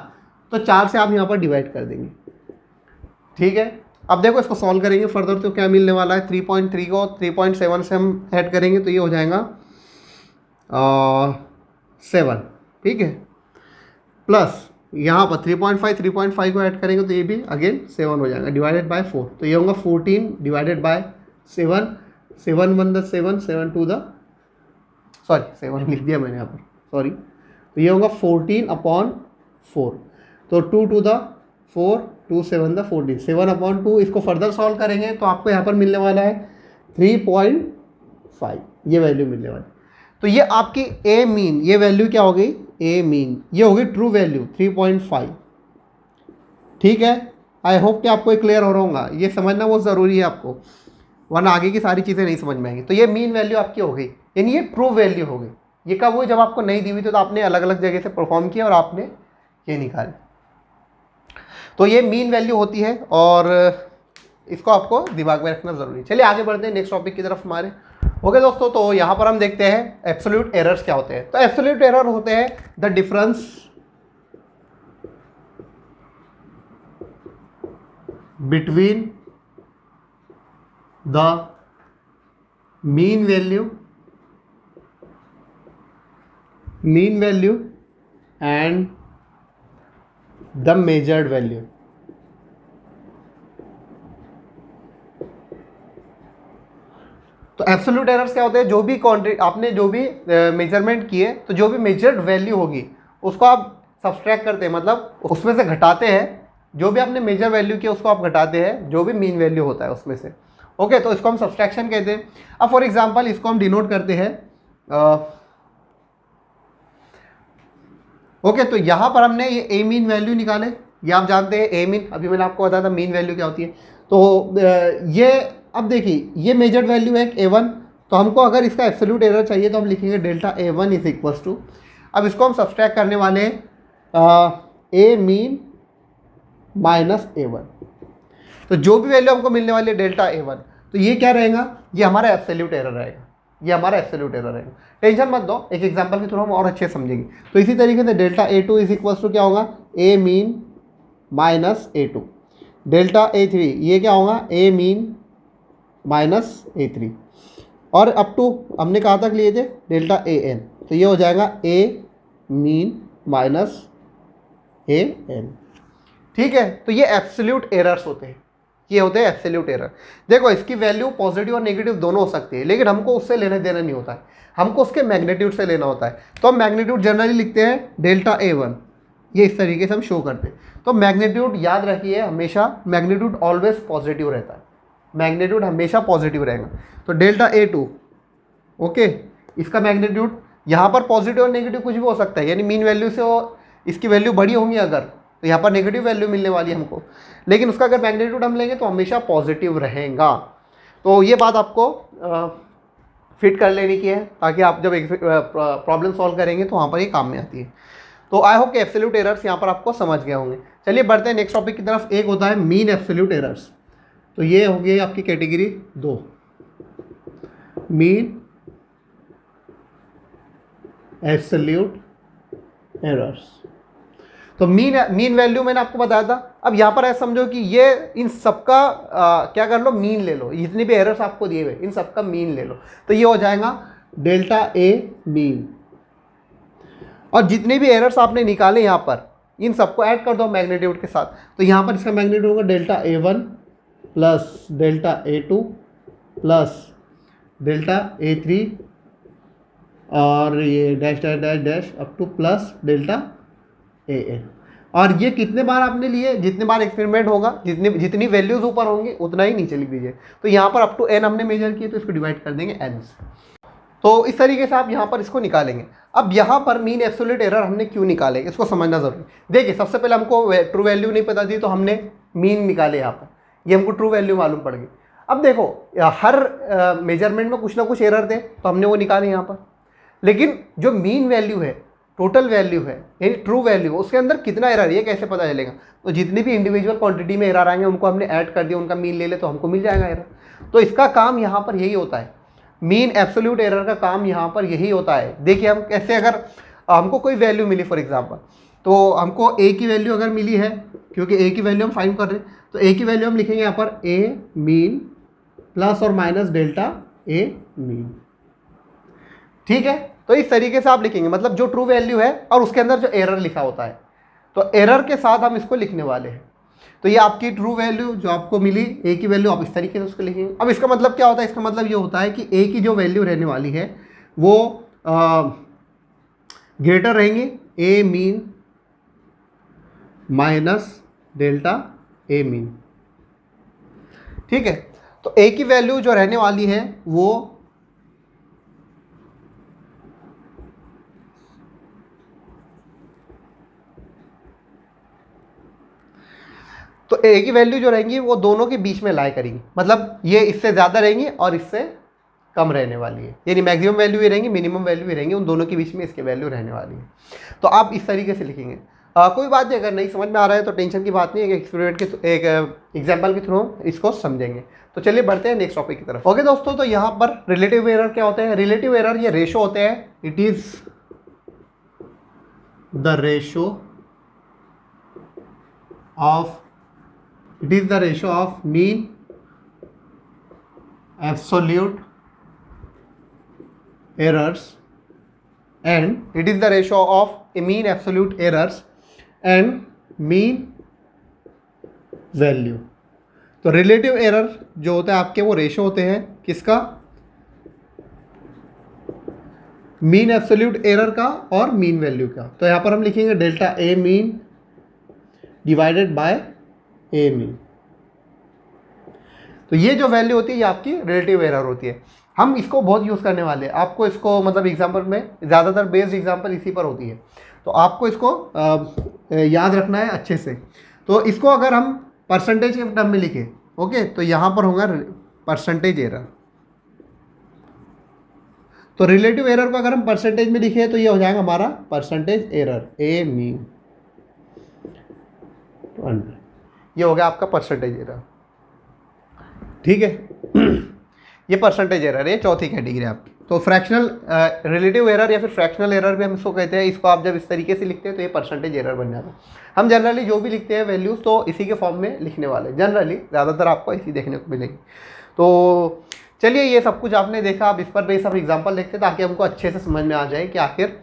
Speaker 1: तो 4 से आप यहाँ पर डिवाइड कर देंगे, ठीक है। अब देखो इसको सॉल्व करेंगे फर्दर, तो क्या मिलने वाला है, 3.3 को 3.7 से हम ऐड करेंगे तो ये हो जाएगा 7, ठीक है, प्लस यहाँ पर 3.5 को ऐड करेंगे तो ये भी अगेन 7 हो जाएगा, डिवाइडेड बाय 4, तो ये होगा 14 divided by 7, 7 1 the 7, 7 2 the, sorry 7 लिख दिया मैंने यहाँ पर, सॉरी, तो ये होगा 14/4, तो 2 2 द 4, 2 7 द 14, 7/2। इसको फर्दर सॉल्व करेंगे तो आपको यहाँ पर मिलने वाला है 3.5, ये वैल्यू मिलने वाली। तो ये आपकी ए मीन, ये वैल्यू क्या हो गई, ए मीन, ये होगी ट्रू वैल्यू 3.5। ठीक है, आई होप कि आपको ये क्लियर हो रहा होगा, ये समझना बहुत ज़रूरी है आपको, वरना आगे की सारी चीज़ें नहीं समझ में आएंगी। तो ये मीन वैल्यू आपकी हो गई, यानी ये ट्रू वैल्यू हो गई। ये कब हुई, जब आपको नहीं दी हुई तो आपने अलग अलग जगह से परफॉर्म किया और आपने ये निकाली। तो ये मीन वैल्यू होती है और इसको आपको दिमाग में रखना ज़रूरी है। चलिए आगे बढ़ते हैं नेक्स्ट टॉपिक की तरफ हमारे। ओके दोस्तों, तो यहाँ पर हम देखते हैं एब्सोल्यूट एरर्स क्या होते हैं। तो एब्सोल्यूट एरर होते हैं the difference between the mean value and the measured value. तो एब्सोल्यूट एरर्स क्या होते हैं, जो भी आपने जो भी मेजरमेंट किए, तो जो भी मेजर्ड वैल्यू होगी उसको आप सब्सट्रैक्ट करते हैं, मतलब उसमें से घटाते हैं। जो भी आपने मेजर वैल्यू किया उसको आप घटाते हैं जो भी मीन वैल्यू होता है उसमें से। ओके, तो इसको हम सब्सट्रैक्शन कहते हैं। अब फॉर एग्जांपल इसको हम डिनोट करते हैं ओके, तो यहाँ पर हमने ये ए मीन वैल्यू निकाले, ये आप जानते हैं ए मीन, अभी मैंने आपको बताया था मीन वैल्यू क्या होती है। तो ये अब देखिए ये मेजर्ड वैल्यू है A1, तो हमको अगर इसका एब्सोल्यूट एरर चाहिए तो हम लिखेंगे delta A1 is equals to, अब इसको हम सब्सट्रैक्ट करने वाले हैं ए मीन माइनस A1। तो जो भी वैल्यू हमको मिलने वाली है डेल्टा A1, तो ये क्या रहेगा, ये हमारा एब्सोल्यूट एरर रहेगा, ये हमारा एब्सोल्यूट एरर रहेगा। टेंशन मत दो, एक एग्जांपल के थ्रू हम और अच्छे समझेंगे। तो इसी तरीके से delta A2 is equals to क्या होगा, ए mean minus A2। Delta A3 ये क्या होगा, ए मीन माइनस A3। और अप टू हमने कहाँ तक लिए थे, डेल्टा AN, तो ये हो जाएगा ए मीन माइनस AN। ठीक है, तो ये एब्सोल्यूट एरर्स होते हैं, ये होते हैं एब्सोल्यूट एरर। देखो इसकी वैल्यू पॉजिटिव और नेगेटिव दोनों हो सकती है, लेकिन हमको उससे लेने देना नहीं होता है, हमको उसके मैग्नीट्यूड से लेना होता है। तो हम मैग्नीट्यूड जनरली लिखते हैं डेल्टा A1, ये इस तरीके से हम शो करते हैं। तो मैग्नीट्यूड याद रखिए, हमेशा मैग्नीट्यूड ऑलवेज पॉजिटिव रहता है, मैग्नीट्यूड हमेशा पॉजिटिव रहेगा। तो डेल्टा A2 ओके, इसका मैग्नीट्यूड यहाँ पर पॉजिटिव और नेगेटिव कुछ भी हो सकता है, यानी मीन वैल्यू से इसकी वैल्यू बड़ी होंगी अगर, तो यहाँ पर नेगेटिव वैल्यू मिलने वाली है हमको, लेकिन उसका अगर मैग्नीट्यूड हम लेंगे तो हमेशा पॉजिटिव रहेगा। तो ये बात आपको फिट कर लेनी की है, ताकि आप जब प्रॉब्लम सॉल्व करेंगे तो वहाँ पर ये काम में आती है। तो आई होप कि एब्सोल्यूट एरर्स यहाँ पर आपको समझ गए होंगे। चलिए बढ़ते हैं नेक्स्ट टॉपिक की तरफ। एक होता है मीन एब्सोल्यूट एरर्स, तो ये हो गई आपकी कैटेगरी 2, मीन एब्सोल्यूट एरर्स। तो मीन वैल्यू मैंने आपको बताया था। अब यहाँ पर ऐसा समझो कि ये इन सबका क्या कर लो, मीन ले लो, जितने भी एरर्स आपको दिए हुए इन सबका मीन ले लो, तो ये हो जाएगा डेल्टा A मीन। और जितने भी एरर्स आपने निकाले यहाँ पर इन सबको ऐड कर दो मैग्नीट्यूड के साथ, तो यहाँ पर इसका मैग्नीट्यूड होगा delta A1 plus delta A2 plus delta A3 और ये dash dash dash dash up two plus delta AN। और ये कितने बार आपने लिए, जितने बार एक्सपेरिमेंट होगा, जितनी वैल्यूज ऊपर होंगी उतना ही नीचे लिख दीजिए। तो यहाँ पर अप टू n हमने मेजर किए, तो इसको डिवाइड कर देंगे n से। तो इस तरीके से आप यहाँ पर इसको निकालेंगे। अब यहाँ पर मीन एब्सोल्यूट एरर हमने क्यों निकाले, इसको समझना जरूरी। देखिए सबसे पहले हमको ट्रू वैल्यू नहीं पता थी, तो हमने मीन निकाले यहाँ पर, ये हमको ट्रू वैल्यू मालूम पड़ गई। अब देखो हर मेजरमेंट में कुछ ना कुछ एरर थे, तो हमने वो निकाले यहाँ पर। लेकिन जो मीन वैल्यू है, टोटल वैल्यू है, यानी ट्रू वैल्यू, उसके अंदर कितना एरर, ये कैसे पता चलेगा। तो जितनी भी इंडिविजुअल क्वांटिटी में एरर आएंगे उनको हमने ऐड कर दिया, उनका मीन ले ले तो हमको मिल जाएगा एरर। तो इसका काम यहाँ पर यही होता है, मीन एब्सोल्यूट एरर का काम यहाँ पर यही होता है। देखिए हम कैसे, अगर हमको कोई वैल्यू मिली फॉर एग्जाम्पल, तो हमको ए की वैल्यू अगर मिली है, क्योंकि ए की वैल्यू हम फाइंड कर रहे हैं, तो ए की वैल्यू हम लिखेंगे यहाँ पर ए मीन प्लस और माइनस डेल्टा ए मीन। ठीक है, तो इस तरीके से आप लिखेंगे, मतलब जो ट्रू वैल्यू है और उसके अंदर जो एरर लिखा होता है, तो एरर के साथ हम इसको लिखने वाले हैं। तो ये आपकी ट्रू वैल्यू जो आपको मिली, ए की वैल्यू, आप इस तरीके से उसको लिखेंगे। अब इसका मतलब क्या होता है, इसका मतलब ये होता है कि ए की जो वैल्यू रहने वाली है वो ग्रेटर रहेंगी ए मीन माइनस डेल्टा ए मीन। ठीक है, तो ए की वैल्यू जो रहने वाली है वो तो ए की वैल्यू जो रहेंगी वो दोनों के बीच में लाई करेंगी, मतलब ये इससे ज़्यादा रहेंगी और इससे कम रहने वाली है, यानी मैक्सिमम वैल्यू भी रहेंगी, मिनिमम वैल्यू भी रहेंगी, उन दोनों के बीच में इसकी वैल्यू रहने वाली है। तो आप इस तरीके से लिखेंगे। कोई बात नहीं, अगर नहीं समझ में आ रहा है तो टेंशन की बात नहीं है, एक एक्सपेरिमेंट के एक एग्जाम्पल के थ्रू इसको समझेंगे। तो चलिए बढ़ते हैं नेक्स्ट टॉपिक की तरफ। ओके दोस्तों, तो यहाँ पर रिलेटिव एरर क्या होते हैं? रिलेटिव एरर ये रेशो होते हैं, it is the ratio of mean absolute errors and it is the ratio of mean absolute errors and mean value। तो रिलेटिव एरर जो होता है आपके वो रेशो होते हैं किसका? मीन एब्सोल्यूट एरर का और मीन वैल्यू का। तो यहाँ पर हम लिखेंगे delta A mean divided by A mean. तो ये जो वैल्यू होती है ये आपकी रिलेटिव एरर होती है। हम इसको बहुत यूज़ करने वाले हैं, आपको इसको मतलब एग्जाम्पल में ज़्यादातर बेस्ड एग्जाम्पल इसी पर होती है, तो आपको इसको याद रखना है अच्छे से। तो इसको अगर हम परसेंटेज के टर्म में लिखें, ओके, तो यहाँ पर होगा परसेंटेज एरर। तो रिलेटिव एरर को अगर हम परसेंटेज में लिखे तो ये हो जाएगा हमारा परसेंटेज एरर, ए मीन, ये हो गया आपका परसेंटेज एरर। ठीक है, ये परसेंटेज एरर है, चौथी कैटेगरी आपकी। तो फ्रैक्शनल रिलेटिव एरर या फिर फ्रैक्शनल एरर भी हम इसको कहते हैं। इसको आप जब इस तरीके से लिखते हैं तो ये परसेंटेज एरर बन जाता है। हम जनरली जो भी लिखते हैं वैल्यूज़ तो इसी के फॉर्म में लिखने वाले, जनरली ज़्यादातर आपको इसी देखने को मिलेगी। तो चलिए, ये सब कुछ आपने देखा, अब इस पर बेस हम एग्जाम्पल देखते हैं ताकि हमको अच्छे से समझ में आ जाए कि आखिर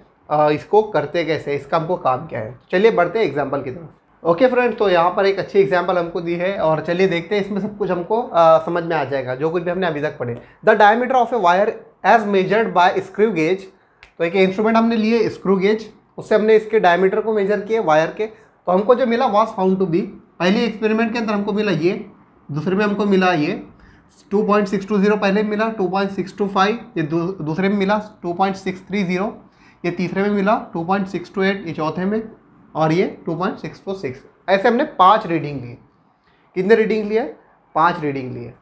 Speaker 1: इसको करते कैसे, इसका हमको काम क्या है। चलिए बढ़ते हैं एग्जाम्पल की तरफ। ओके फ्रेंड्स, तो यहाँ पर एक अच्छी एग्जांपल हमको दी है और चलिए देखते हैं, इसमें सब कुछ हमको समझ में आ जाएगा जो कुछ भी हमने अभी तक पढ़े। The diameter of a wire as measured by screw gauge. तो एक इंस्ट्रूमेंट हमने लिए स्क्रू गेज, उससे हमने इसके डायमीटर को मेजर किए वायर के, तो हमको जो मिला वाज फाउंड टू बी। पहले एक्सपेरिमेंट के अंदर हमको मिला ये, दूसरे में हमको मिला ये 2.620, पहले में मिला 2.625, ये दूसरे में मिला 2.630, ये तीसरे में मिला 2.628, ये चौथे में, और ये 2.646। ऐसे हमने 5 रीडिंग लिए। कितने रीडिंग लिए? 5 रीडिंग लिए।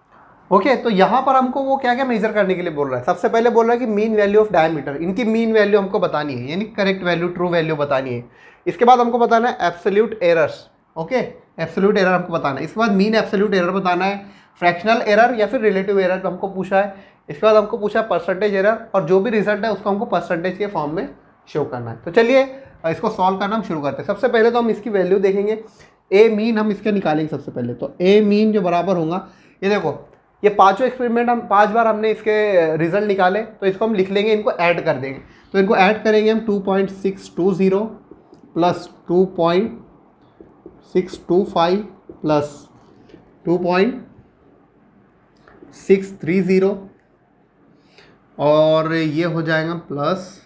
Speaker 1: ओके, तो यहाँ पर हमको वो क्या क्या मेजर करने के लिए बोल रहा है? सबसे पहले बोल रहा है कि मीन वैल्यू ऑफ डायमीटर, इनकी मीन वैल्यू हमको बतानी है, यानी करेक्ट वैल्यू, ट्रू वैल्यू बतानी है। इसके बाद हमको बताना है absolute errors. Okay, absolute error हमको बताना है। इसके बाद मीन एब्सोल्यूट एरर बताना है, फ्रैक्शनल एरर या फिर रिलेटिव एरर हमको पूछा है। इसके बाद हमको पूछा है परसेंटेज एरर, और जो भी रिजल्ट है उसको हमको परसेंटेज के फॉर्म में शो करना है। तो चलिए इसको सॉल्व करना हम शुरू करते हैं। सबसे पहले तो हम इसकी वैल्यू देखेंगे, ए मीन हम इसके निकालेंगे सबसे पहले। तो ए मीन जो बराबर होगा, ये देखो, ये पांचों एक्सपेरिमेंट हम 5 बार हमने इसके रिजल्ट निकाले, तो इसको हम लिख लेंगे, इनको ऐड कर देंगे। तो इनको ऐड करेंगे हम 2.620 प्लस 2.625 प्लस 2.630, और ये हो जाएगा प्लस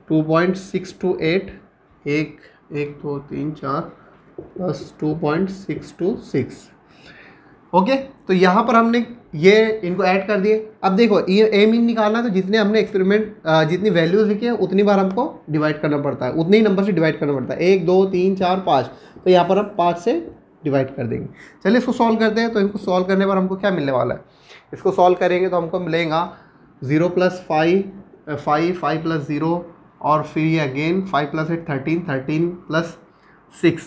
Speaker 1: 2.628, 1 2 3 4 प्लस 2.626। ओके, तो यहाँ पर हमने ये इनको ऐड कर दिए। अब देखो, ये ए मीन निकालना, तो जितने हमने एक्सपेरिमेंट जितनी वैल्यूज लिखी है उतनी बार हमको डिवाइड करना पड़ता है, उतने ही नंबर से डिवाइड करना पड़ता है, 1 2 3 4 5। तो यहाँ पर हम 5 से डिवाइड कर देंगे। चलिए इसको सॉल्व करते हैं। तो इनको सॉल्व करने पर हमको क्या मिलने वाला है? इसको सॉल्व करेंगे तो हमको मिलेगा 0 + 5 5 + 0, और फिर ये अगेन 5 + 8 13 13 + 6,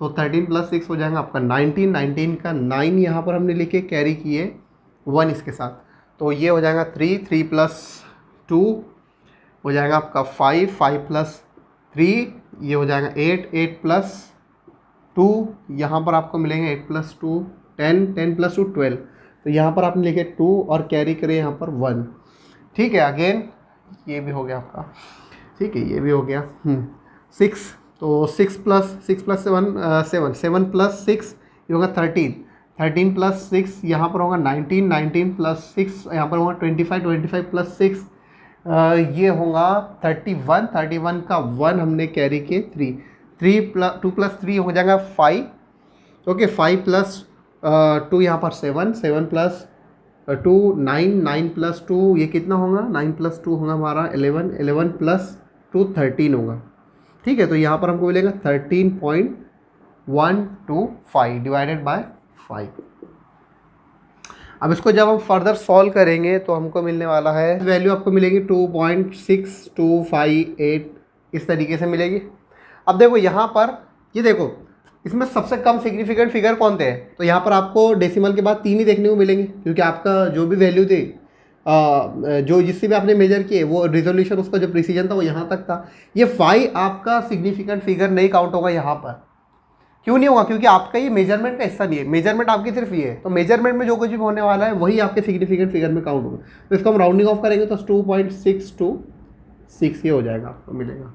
Speaker 1: तो 13 + 6 हो जाएगा आपका 19, 19 का 9 यहाँ पर हमने लिखे, कैरी किए 1 इसके साथ, तो ये हो जाएगा 3 3 + 2 हो जाएगा आपका 5 5 + 3, ये हो जाएगा 8 8 + 2, यहाँ पर आपको मिलेंगे 8 + 2 10 10 + 2 12, तो यहाँ पर आपने लिखे 2 और कैरी करें यहाँ पर 1। ठीक है, अगेन ये भी हो गया आपका, ठीक है, ये भी हो गया 6, तो 6 + 7 7 7 + 6 ये होगा 13 13 + 6 यहाँ पर होगा 19 19 + 6 यहाँ पर होगा 25 25 + 6 ये होगा 31 31 का 1 हमने कैरी किए 3 2 + 3 हो जाएगा 5। ओके, 5 + 2 यहाँ पर 7 7 + 2 9 9 + 2 ये कितना होगा? 9 + 2 होगा हमारा 11 11 + 2 13 होगा। ठीक है, तो यहाँ पर हमको मिलेगा 13.2 125 डिवाइडेड बाय 5। अब इसको जब हम फर्दर सॉल्व करेंगे तो हमको मिलने वाला है, वैल्यू आपको मिलेगी 2.6258 इस तरीके से मिलेगी। अब देखो यहाँ पर, ये देखो इसमें सबसे कम सिग्निफिकेंट फिगर कौन थे, तो यहाँ पर आपको डेसिमल के बाद 3 ही देखने को मिलेंगे, क्योंकि आपका जो भी वैल्यू थी जो जिससे भी आपने मेजर किए वो रिजोल्यूशन, उसका जो प्रिसीजन था वो यहाँ तक था। ये 5 आपका सिग्निफिकेंट फिगर नहीं काउंट होगा यहाँ पर। क्यों नहीं होगा? क्योंकि आपका ये मेजरमेंट का हिस्सा नहीं है, मेजरमेंट आपकी सिर्फ ये है, तो मेजरमेंट में जो कुछ भी होने वाला है वही आपके सिग्निफिकेंट फिगर में काउंट होगा। तो इसको हम राउंडिंग ऑफ करेंगे तो 2.626 ये हो जाएगा, आपको मिलेगा।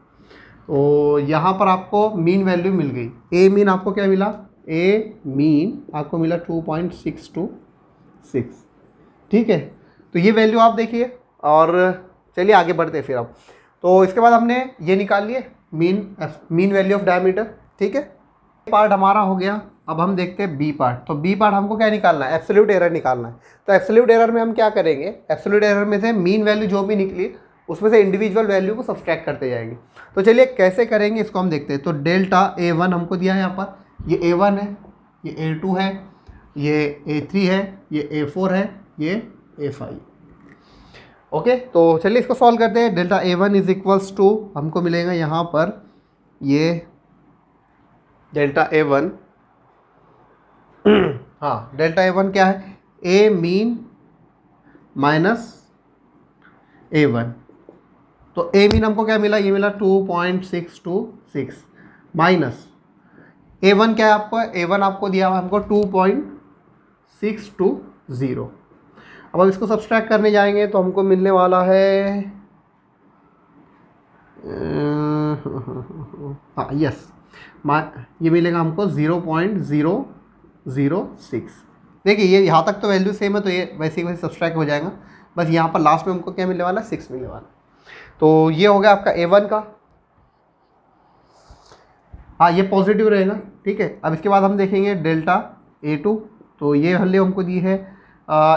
Speaker 1: तो यहाँ पर आपको मीन वैल्यू मिल गई। ए मीन आपको क्या मिला? ए मीन आपको मिला 2.626। ठीक है, तो ये वैल्यू आप देखिए और चलिए आगे बढ़ते हैं फिर अब। तो इसके बाद हमने ये निकाल लिए मीन वैल्यू ऑफ डायमीटर। ठीक है, पार्ट हमारा हो गया। अब हम देखते हैं बी पार्ट। तो बी पार्ट हमको क्या निकालना है? एब्सोल्यूट एरर निकालना है। तो एब्सोल्यूट एरर में हम क्या करेंगे? एब्सोल्यूट एरर में से मीन वैल्यू जो भी निकली उसमें से इंडिविजुअल वैल्यू को सब्सट्रैक्ट करते जाएंगे। तो चलिए कैसे करेंगे इसको हम देखते हैं। तो डेल्टा A1 हमको दिया है यहाँ पर, ये A1 है, ये A2 है, ये A3 है, ये A4 है, ये A5। ओके, तो चलिए इसको सॉल्व करते हैं। Delta A1 is equals to हमको मिलेगा यहाँ पर ये डेल्टा A1 हाँ, डेल्टा A1 क्या है? ए मीन माइनस A1। तो ए मीन हमको क्या मिला? ये मिला 2.626 माइनस A1 क्या है आपको? A1 आपको दिया हुआ हमको 2.620। अब इसको सब्सट्रैक्ट करने जाएंगे तो हमको मिलने वाला है हाँ यस, ये मिलेगा हमको 0.006। देखिए ये यहाँ तक तो वैल्यू सेम है, तो ये वैसे ही वैसे सब्सट्रैक्ट हो जाएगा। बस यहाँ पर लास्ट में हमको क्या मिलने वाला है? 6 मिलने वाला। तो ये हो गया आपका A1 का। हाँ, ये पॉजिटिव रहेगा। ठीक है, अब इसके बाद हम देखेंगे डेल्टा A2। तो ये वैल्यू हमको दी है,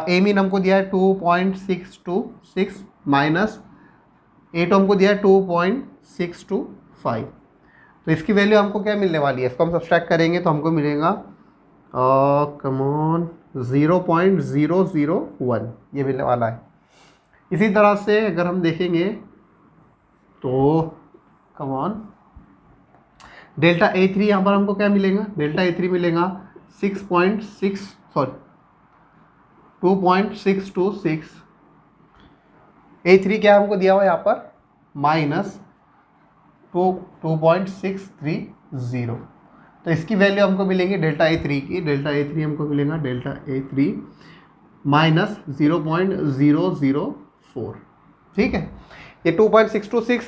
Speaker 1: ए मीन हमको दिया है 2.626 माइनस A2 हमको दिया है 2.625। तो इसकी वैल्यू हमको क्या मिलने वाली है? इसको हम सब्सट्रैक्ट करेंगे तो हमको मिलेगा कमॉन 0.001 ये मिलने वाला है। इसी तरह से अगर हम देखेंगे तो कमॉन डेल्टा A3 यहाँ पर हमको क्या मिलेगा? डेल्टा A3 मिलेगा 2.626। A3 क्या हमको दिया हुआ यहाँ पर? माइनस 2.630। तो इसकी वैल्यू हमको मिलेंगी डेल्टा A3 की। डेल्टा A3 हमको मिलेगा डेल्टा A3 माइनस 0.004। ठीक है, ये 2.626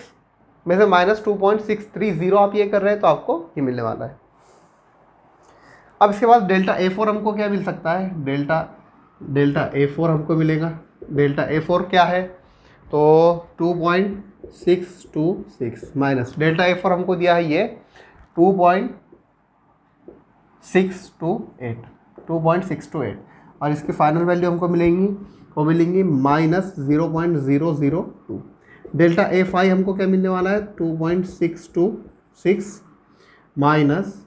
Speaker 1: में से माइनस 2.630 आप ये कर रहे हैं तो आपको ये मिलने वाला है। अब इसके बाद डेल्टा A4 हमको क्या मिल सकता है? डेल्टा A4 हमको मिलेगा, डेल्टा A4 क्या है? तो 2.626 माइनस डेल्टा A4 हमको दिया है ये 2.628 और इसकी फाइनल वैल्यू हमको मिलेंगी माइनस 0.002। डेल्टा A5 हमको क्या मिलने वाला है? 2.626 माइनस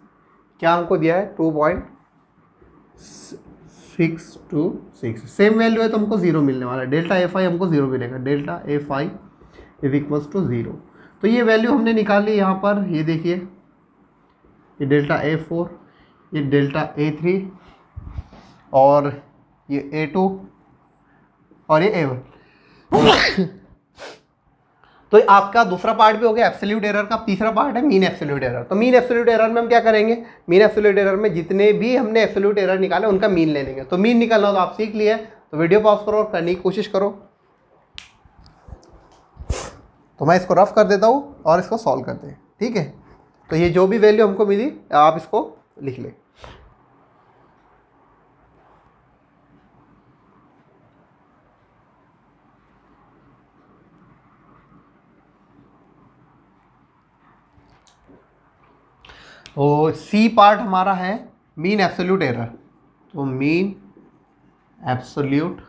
Speaker 1: क्या हमको दिया है? 2.626। सेम वैल्यू है तो हमको 0 मिलने वाला है। डेल्टा A5 हमको 0 मिलेगा। Delta A5 is equals to 0। तो ये वैल्यू हमने निकाली यहाँ पर। ये देखिए, ये डेल्टा A4, ये डेल्टा A3 और ये A2 और ये A1। तो आपका दूसरा पार्ट भी हो गया एब्सोल्यूट एरर का। तीसरा पार्ट है मीन एब्सोल्यूट एरर। तो मीन एब्सोल्यूट एरर में हम क्या करेंगे? मीन एब्सोल्यूट एरर में जितने भी हमने एब्सोल्यूट एरर निकाले उनका मीन ले लेंगे। तो मीन निकालना हो तो आप सीख लिए, तो वीडियो पॉज करो और करने की कोशिश करो। तो मैं इसको रफ कर देता हूँ और इसको सॉल्व करते हैं। ठीक है, तो ये जो भी वैल्यू हमको मिली आप इसको लिख लें। तो सी पार्ट हमारा है मीन एब्सोल्यूट एरर। तो मीन एब्सोल्यूट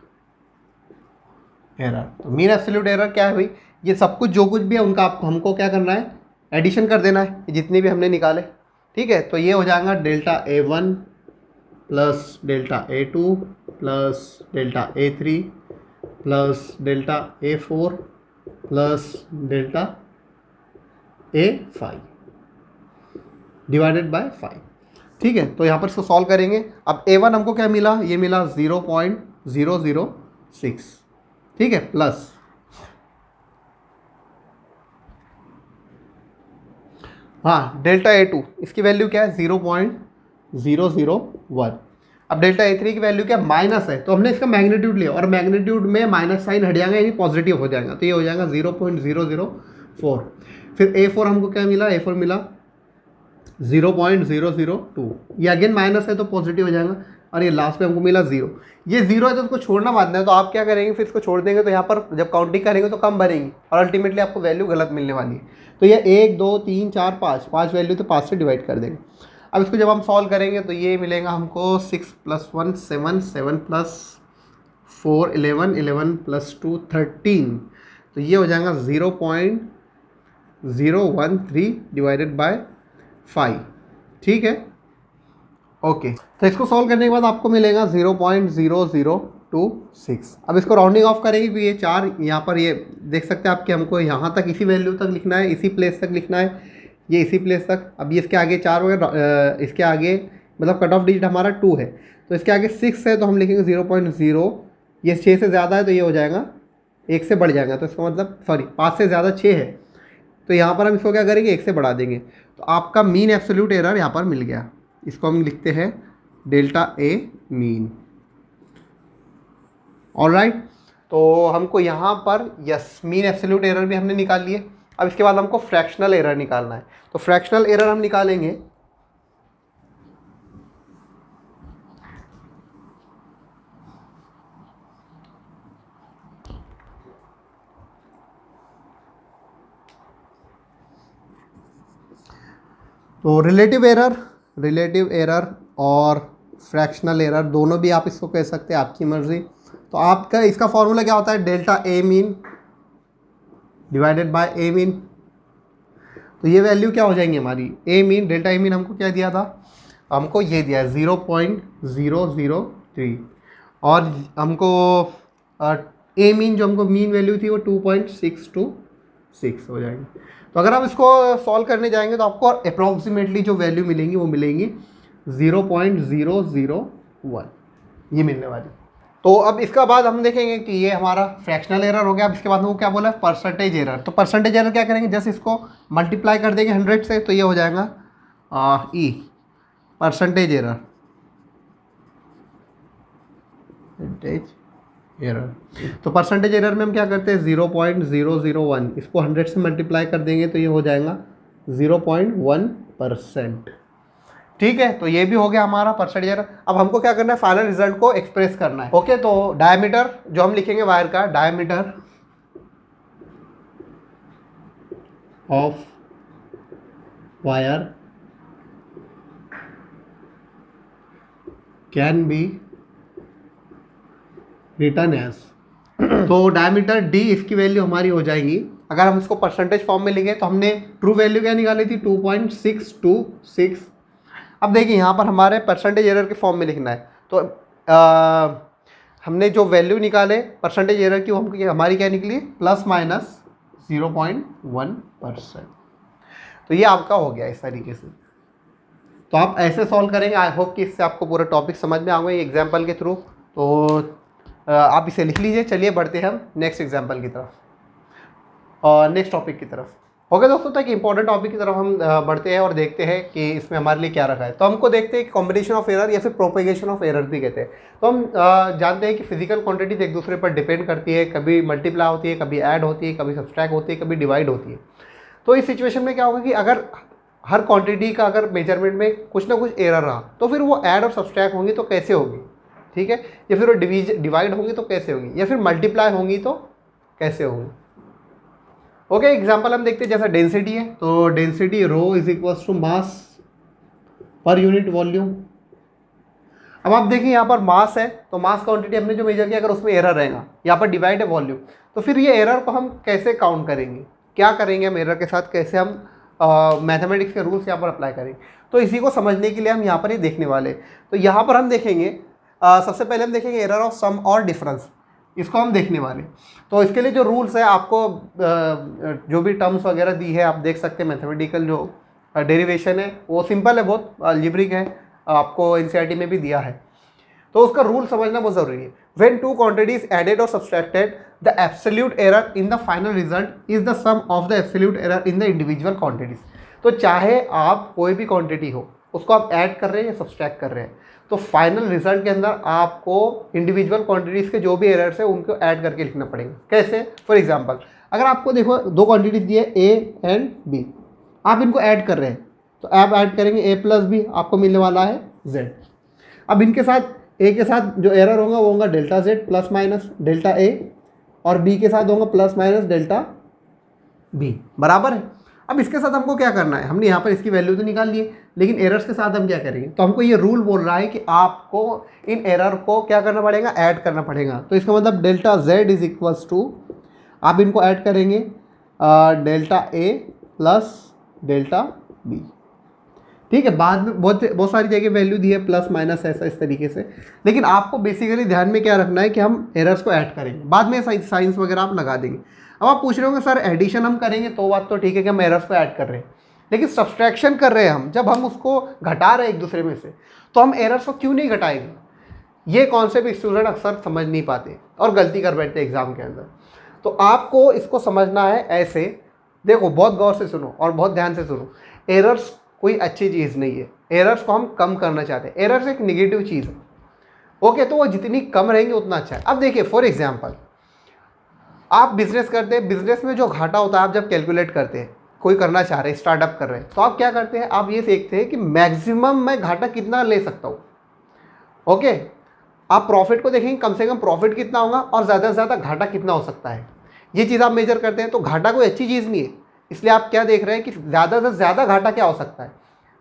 Speaker 1: एरर, तो मीन एब्सोल्यूट एरर क्या है भाई? ये सब कुछ जो कुछ भी है उनका हमको क्या करना है? एडिशन कर देना है, जितने भी हमने निकाले। ठीक है, तो ये हो जाएगा delta A1 plus delta A2 plus delta A3 plus delta A4 plus delta A5 divided by 5। ठीक है, तो यहाँ पर इसको सॉल्व करेंगे। अब A1 हमको क्या मिला, ये मिला 0.006, ठीक है, प्लस हाँ डेल्टा A2 इसकी वैल्यू क्या है 0.001। अब डेल्टा A3 की वैल्यू क्या माइनस है, तो हमने इसका मैग्नीट्यूड लिया और मैग्नीट्यूड में माइनस साइन हट जाएगा, यानी पॉजिटिव हो जाएगा, तो ये हो जाएगा 0.004। फिर A4 हमको क्या मिला, A4 मिला 0.002, ये अगेन माइनस है तो पॉजिटिव हो जाएगा, और ये लास्ट में हमको मिला 0। ये 0 है तो उसको छोड़ना बांधना है, तो आप क्या करेंगे, फिर इसको छोड़ देंगे तो यहाँ पर जब काउंटिंग करेंगे तो कम भरेंगे और अल्टीमेटली आपको वैल्यू गलत मिलने वाली है। तो ये 1 2 3 4 5 वैल्यू तो 5 से डिवाइड कर देंगे। अब इसको जब हम सॉल्व करेंगे तो ये मिलेगा हमको 6 + 1 7, 7 + 4 11, 11 + 2 13, तो ये हो जाएगा 0.013 डिवाइडेड बाय 5। ठीक है, ओके, तो इसको सॉल्व करने के बाद आपको मिलेगा 0.0026। अब इसको राउंडिंग ऑफ करेंगे कि ये 4 यहाँ पर ये देख सकते हैं आपके, हमको यहाँ तक इसी वैल्यू तक लिखना है, इसी प्लेस तक लिखना है, ये इसी प्लेस तक। अब ये इसके आगे 4 वगैरह, इसके आगे मतलब कट ऑफ डिजिट हमारा 2 है, तो इसके आगे 6 है तो हम लिखेंगे 0.0, ये 6 से ज़्यादा है तो ये हो जाएगा 1 से बढ़ जाएगा, तो इसका मतलब सॉरी 5 से ज़्यादा 6 है, तो यहाँ पर हम इसको क्या करेंगे 1 से बढ़ा देंगे, तो आपका मीन एब्सोल्यूट एरर यहाँ पर मिल गया। इसको हम लिखते हैं डेल्टा A मीन। ऑलराइट, तो हमको यहाँ पर यस मीन एब्सोल्यूट एरर भी हमने निकाल लिए। अब इसके बाद हमको फ्रैक्शनल एरर निकालना है, तो फ्रैक्शनल एरर हम निकालेंगे तो रिलेटिव एरर और फ्रैक्शनल एरर दोनों भी आप इसको कह सकते हैं, आपकी मर्जी। तो आपका इसका फॉर्मूला क्या होता है, delta A mean divided by A mean. तो ये वैल्यू क्या हो जाएंगी हमारी, A mean delta A mean हमको क्या दिया था, हमको ये दिया है 0.003, और हमको A मीन जो हमको मीन वैल्यू थी वो 2.626 हो जाएगी। तो अगर आप इसको सॉल्व करने जाएंगे तो आपको अप्रॉक्सीमेटली जो वैल्यू मिलेंगी वो मिलेंगी 0.001, ये मिलने वाली। तो अब इसका बाद हम देखेंगे कि ये हमारा फ्रैक्शनल एरर हो गया। अब इसके बाद वो क्या बोला है, परसेंटेज एरर। तो परसेंटेज एरर क्या करेंगे, जस्ट इसको मल्टीप्लाई कर देंगे 100 से, तो ये हो जाएगा ई परसेंटेज एरर, तो परसेंटेज एरर में हम क्या करते हैं 0.001, इसको 100 से मल्टीप्लाई कर देंगे तो ये हो जाएगा 0.1%। ठीक है, तो ये भी हो गया हमारा परसेंटेज एरर। अब हमको क्या करना है, फाइनल रिजल्ट को एक्सप्रेस करना है। ओके, तो डायमीटर जो हम लिखेंगे वायर का, diameter of wire can be written as, तो डायमीटर D इसकी वैल्यू हमारी हो जाएगी, अगर हम इसको परसेंटेज फॉर्म में लिखें तो हमने ट्रू वैल्यू क्या निकाली थी 2.626। अब देखिए यहाँ पर हमारे परसेंटेज एरर के फॉर्म में लिखना है, तो हमने जो वैल्यू निकाले परसेंटेज एरर की, वो हमारी क्या निकली ±0.1%। तो ये आपका हो गया इस तरीके से। तो आप ऐसे सॉल्व करेंगे। आई होप कि इससे आपको पूरा टॉपिक समझ में आ गया एग्जाम्पल के थ्रू। तो आप इसे लिख लीजिए। चलिए बढ़ते हैं हम नेक्स्ट एग्जाम्पल की तरफ और नेक्स्ट टॉपिक की तरफ। ओके दोस्तों, तो एक इंपॉर्टेंट टॉपिक की तरफ हम बढ़ते हैं और देखते हैं कि इसमें हमारे लिए क्या रखा है। तो हमको देखते हैं कि कॉम्बिनेशन ऑफ एरर या फिर प्रोपेगेशन ऑफ एरर भी कहते हैं। तो हम जानते हैं कि फिजिकल क्वांटिटीज एक दूसरे पर डिपेंड करती है, कभी मल्टीप्लाई होती है, कभी ऐड होती है, कभी सब्सट्रैक्ट होती है, कभी डिवाइड होती है। तो इस सिचुएशन में क्या होगा कि अगर हर क्वांटिटी का अगर मेजरमेंट में कुछ ना कुछ एरर रहा तो फिर वो ऐड और सब्सट्रैक्ट होंगी तो कैसे होगी, ठीक है, या फिर वो डिवाइड होंगी तो कैसे होंगी, या फिर मल्टीप्लाई होंगी तो कैसे होंगी। ओके, एग्जांपल हम देखते हैं। जैसा डेंसिटी है, तो density rho is equals to mass per unit volume. अब आप देखिए यहाँ पर मास है, तो मास क्वांटिटी हमने जो मेजर किया, अगर उसमें एरर रहेगा, यहाँ पर डिवाइड है वॉल्यूम, तो फिर ये एरर को हम कैसे काउंट करेंगे, क्या करेंगे हम एरर के साथ, कैसे हम मैथमेटिक्स के रूल्स यहाँ पर अप्लाई करेंगे। तो इसी को समझने के लिए हम यहाँ पर ही देखने वाले। तो यहाँ पर हम देखेंगे सबसे पहले हम देखेंगे एरर ऑफ सम और डिफरेंस, इसको हम देखने वाले। तो इसके लिए जो रूल्स है आपको जो भी टर्म्स वगैरह दी है आप देख सकते हैं। मैथमेटिकल जो डेरिवेशन है वो सिंपल है, बहुत अलजेब्रिक है, आपको एनसीईआरटी में भी दिया है। तो उसका रूल समझना बहुत ज़रूरी है। व्हेन टू क्वांटिटीज एडेड और subtracted the absolute error in the final result is the sum of the absolute error in the individual quantities. तो चाहे आप कोई भी क्वांटिटी हो उसको आप ऐड कर रहे हैं या सब्सट्रैक्ट कर रहे हैं, तो फाइनल रिजल्ट के अंदर आपको इंडिविजुअल क्वांटिटीज़ के जो भी एरर्स है उनको ऐड करके लिखना पड़ेगा। कैसे? फॉर एग्जांपल अगर आपको देखो दो क्वांटिटीज दी है ए एंड बी, आप इनको ऐड कर रहे हैं तो आप ऐड करेंगे ए प्लस बी, आपको मिलने वाला है जेड। अब इनके साथ ए के साथ जो एरर होगा वो होगा delta Z plus minus delta A, और बी के साथ होगा प्लस माइनस डेल्टा बी, बराबर है। अब इसके साथ हमको क्या करना है, हमने यहाँ पर इसकी वैल्यू तो निकाल ली है, लेकिन एरर्स के साथ हम क्या करेंगे, तो हमको ये रूल बोल रहा है कि आपको इन एरर को क्या करना पड़ेगा, ऐड करना पड़ेगा। तो इसका मतलब delta Z is equals to, आप इनको ऐड करेंगे delta A plus delta B, ठीक है। बाद में बहुत सारी जगह वैल्यू दी है प्लस माइनस ऐसा इस तरीके से, लेकिन आपको बेसिकली ध्यान में क्या रखना है कि हम एरर्स को ऐड करेंगे, बाद में साइंस वगैरह आप लगा देंगे। अब आप पूछ रहे होंगे सर एडिशन हम करेंगे तो बात तो ठीक है कि हम एरर्स को ऐड कर रहे हैं, लेकिन सब्सट्रैक्शन कर रहे हैं हम, जब हम उसको घटा रहे हैं एक दूसरे में से, तो हम एरर्स को क्यों नहीं घटाएंगे? ये कॉन्सेप्ट स्टूडेंट अक्सर समझ नहीं पाते और गलती कर बैठते एग्जाम के अंदर। तो आपको इसको समझना है ऐसे, देखो बहुत गौर से सुनो और बहुत ध्यान से सुनो। एरर्स कोई अच्छी चीज़ नहीं है, एरर्स को हम कम करना चाहते हैं। एरर्स एक निगेटिव चीज़ है, ओके, तो वो जितनी कम रहेंगे उतना अच्छा है। अब देखिए फॉर एग्जांपल आप बिजनेस करते हैं, बिजनेस में जो घाटा होता है आप जब कैलकुलेट करते हैं, कोई करना चाह रहे हैं, स्टार्टअप कर रहे हैं, तो आप क्या करते हैं, आप ये देखते हैं कि मैक्सिमम मैं घाटा कितना ले सकता हूँ, ओके। आप प्रॉफिट को देखेंगे कम से कम प्रॉफिट कितना होगा और ज़्यादा से ज़्यादा घाटा कितना हो सकता है, ये चीज़ आप मेजर करते हैं। तो घाटा कोई अच्छी चीज़ नहीं है, इसलिए आप क्या देख रहे हैं कि ज़्यादा से ज़्यादा घाटा क्या हो सकता है।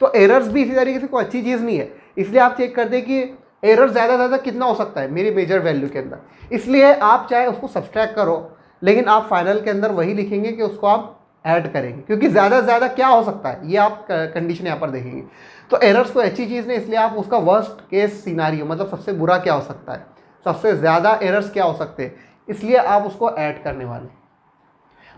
Speaker 1: तो एरर्स भी इसी तरीके से कोई अच्छी चीज़ नहीं है, इसलिए आप चेक करते हैं कि एरर ज़्यादा से ज़्यादा कितना हो सकता है मेरी मेजर वैल्यू के अंदर। इसलिए आप चाहे उसको सब्सट्रैक्ट करो, लेकिन आप फाइनल के अंदर वही लिखेंगे कि उसको आप ऐड करेंगे, क्योंकि ज़्यादा से ज़्यादा क्या हो सकता है ये आप कंडीशन यहाँ पर देखेंगे। तो एरर्स कोई अच्छी चीज़ नहीं, इसलिए आप उसका वर्स्ट केस सिनारियो, मतलब सबसे बुरा क्या हो सकता है, सबसे ज़्यादा एरर्स क्या हो सकते हैं, इसलिए आप उसको ऐड करने वाले।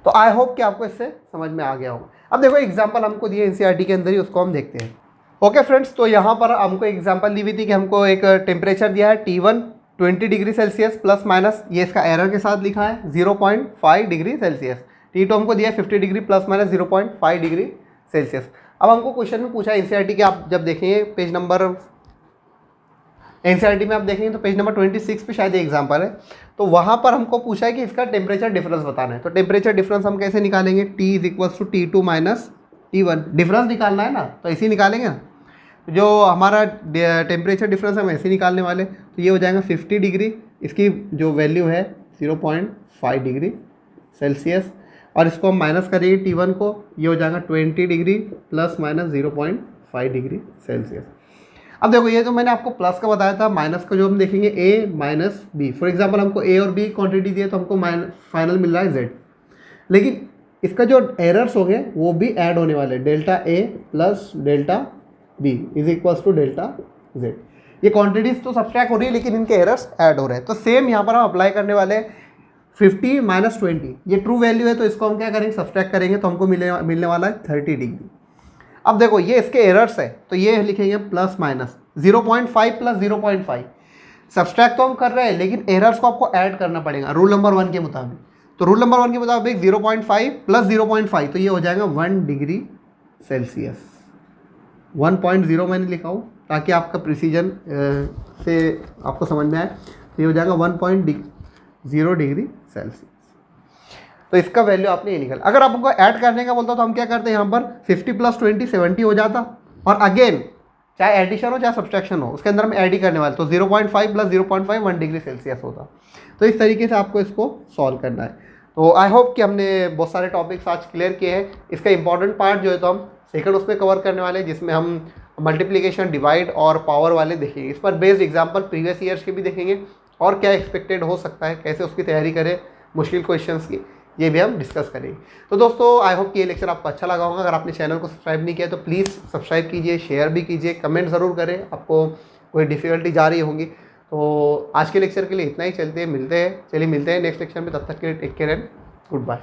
Speaker 1: तो आई होप कि आपको इससे समझ में आ गया होगा। अब देखो एग्जांपल हमको दिए एनसीईआरटी के अंदर ही, उसको हम देखते हैं। ओके फ्रेंड्स, तो यहाँ पर हमको एग्जांपल दी हुई थी कि हमको एक टेम्परेचर दिया है T1 20 degree Celsius plus minus, ये इसका एरर के साथ लिखा है 0.5 डिग्री सेल्सियस। T2 हमको दिया है 50 degree plus minus 0.5 degree Celsius. अब हमको क्वेश्चन में पूछा एनसीईआरटी के, आप जब देखेंगे पेज नंबर एनसीईआरटी में आप देखेंगे तो पेज नंबर 26 पे शायद एग्जाम्पल है, तो वहाँ पर हमको पूछा है कि इसका टेम्परेचर डिफरेंस बताना है। तो टेम्परेचर डिफरेंस हम कैसे निकालेंगे, T is equals to T2 minus T1, difference निकालना है ना, तो ऐसे ही निकालेंगे ना। जो हमारा टेम्परेचर डिफरेंस हम ऐसे निकालने वाले, तो ये हो जाएगा 50 डिग्री, इसकी जो वैल्यू है 0.5 डिग्री सेल्सियस, और इसको हम माइनस करेंगे T1 को, ये हो जाएगा 20 degree plus minus 0.5 degree Celsius. अब देखो ये तो मैंने आपको प्लस का बताया था, माइनस का जो हम देखेंगे A minus B। For example हमको A और B क्वांटिटी दी है तो हमको फाइनल मिल रहा है Z, लेकिन इसका जो एरर्स हो गए वो भी ऐड होने वाले, delta A plus delta B is equals to delta Z। ये क्वांटिटीज तो सब्सट्रैक्ट हो रही है लेकिन इनके एरर्स ऐड हो रहे हैं। तो सेम यहाँ पर हम अप्लाई करने वाले 50 माइनस 20, ये ट्रू वैल्यू है तो इसको हम क्या करेंगे, सब्सट्रैक्ट करेंगे तो हमको मिलने वाला है 30 डिग्री। अब देखो ये इसके एरर्स है तो ये लिखेंगे प्लस माइनस 0.5 प्लस 0.5, सब्सट्रैक्ट तो हम कर रहे हैं लेकिन एरर्स को आपको ऐड करना पड़ेगा रूल नंबर 1 के मुताबिक। तो रूल नंबर 1 के मुताबिक 0.5 प्लस 0.5 तो ये हो जाएगा 1 डिग्री सेल्सियस। 1.0 मैंने लिखा हूँ ताकि आपका प्रिसीजन से आपको समझ में आए, तो ये हो जाएगा 1.0 डिग्री सेल्सियस। तो इसका वैल्यू आपने ये निकाला। अगर आपको ऐड करने का बोलता तो हम क्या करते हैं, यहाँ पर 50 प्लस 20 70 हो जाता, और अगेन चाहे एडिशन हो चाहे सब्सट्रैक्शन हो उसके अंदर हम ऐड ही करने वाले, तो 0.5 प्लस 0.5 1 डिग्री सेल्सियस होता। तो इस तरीके से आपको इसको सॉल्व करना है। तो आई होप कि हमने बहुत सारे टॉपिक्स आज क्लियर किए हैं। इसका इंपॉर्टेंट पार्ट जो है तो हम सेकंड उसमें कवर करने वाले हैं, जिसमें हम मल्टीप्लिकेशन, डिवाइड और पावर वाले देखेंगे। इस पर बेस्ड एग्जाम्पल प्रीवियस ईयर्स के भी देखेंगे और क्या एक्सपेक्टेड हो सकता है, कैसे उसकी तैयारी करें मुश्किल क्वेश्चंस की, ये भी हम डिस्कस करेंगे। तो दोस्तों आई होप कि ये लेक्चर आपको अच्छा लगा होगा। अगर आपने चैनल को सब्सक्राइब नहीं किया तो प्लीज़ सब्सक्राइब कीजिए, शेयर भी कीजिए, कमेंट ज़रूर करें आपको कोई डिफ़िकल्टी जा रही होगी। तो आज के लेक्चर के लिए इतना ही, मिलते हैं नेक्स्ट लेक्चर में। तब तक के लिए take care and good bye.